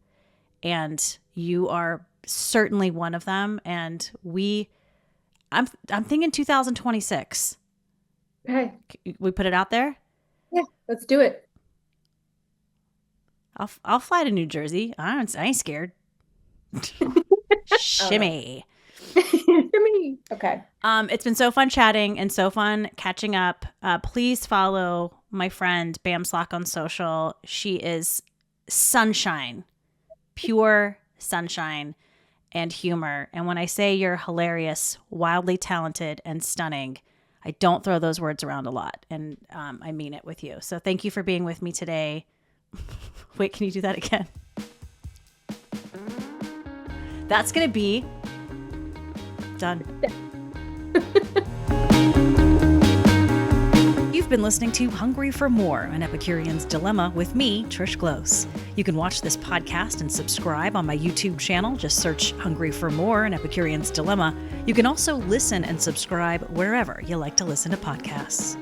S1: and you are certainly one of them. And I'm thinking 2026.
S2: Okay.
S1: We put it out there.
S2: Yeah, let's do it.
S1: I'll fly to New Jersey. I ain't scared. Shimmy.
S2: Jimmy. Okay.
S1: It's been so fun chatting and so fun catching up. Please follow my friend Bam Slack on social. She is sunshine, pure sunshine and humor. And when I say you're hilarious, wildly talented, and stunning, I don't throw those words around a lot. And I mean it with you. So thank you for being with me today. Wait, can you do that again? That's going to be done. You've been listening to Hungry for More, an Epicurean's Dilemma with me, Trish Close. You can watch this podcast and subscribe on my YouTube channel. Just search Hungry for More, an Epicurean's Dilemma. You can also listen and subscribe wherever you like to listen to podcasts.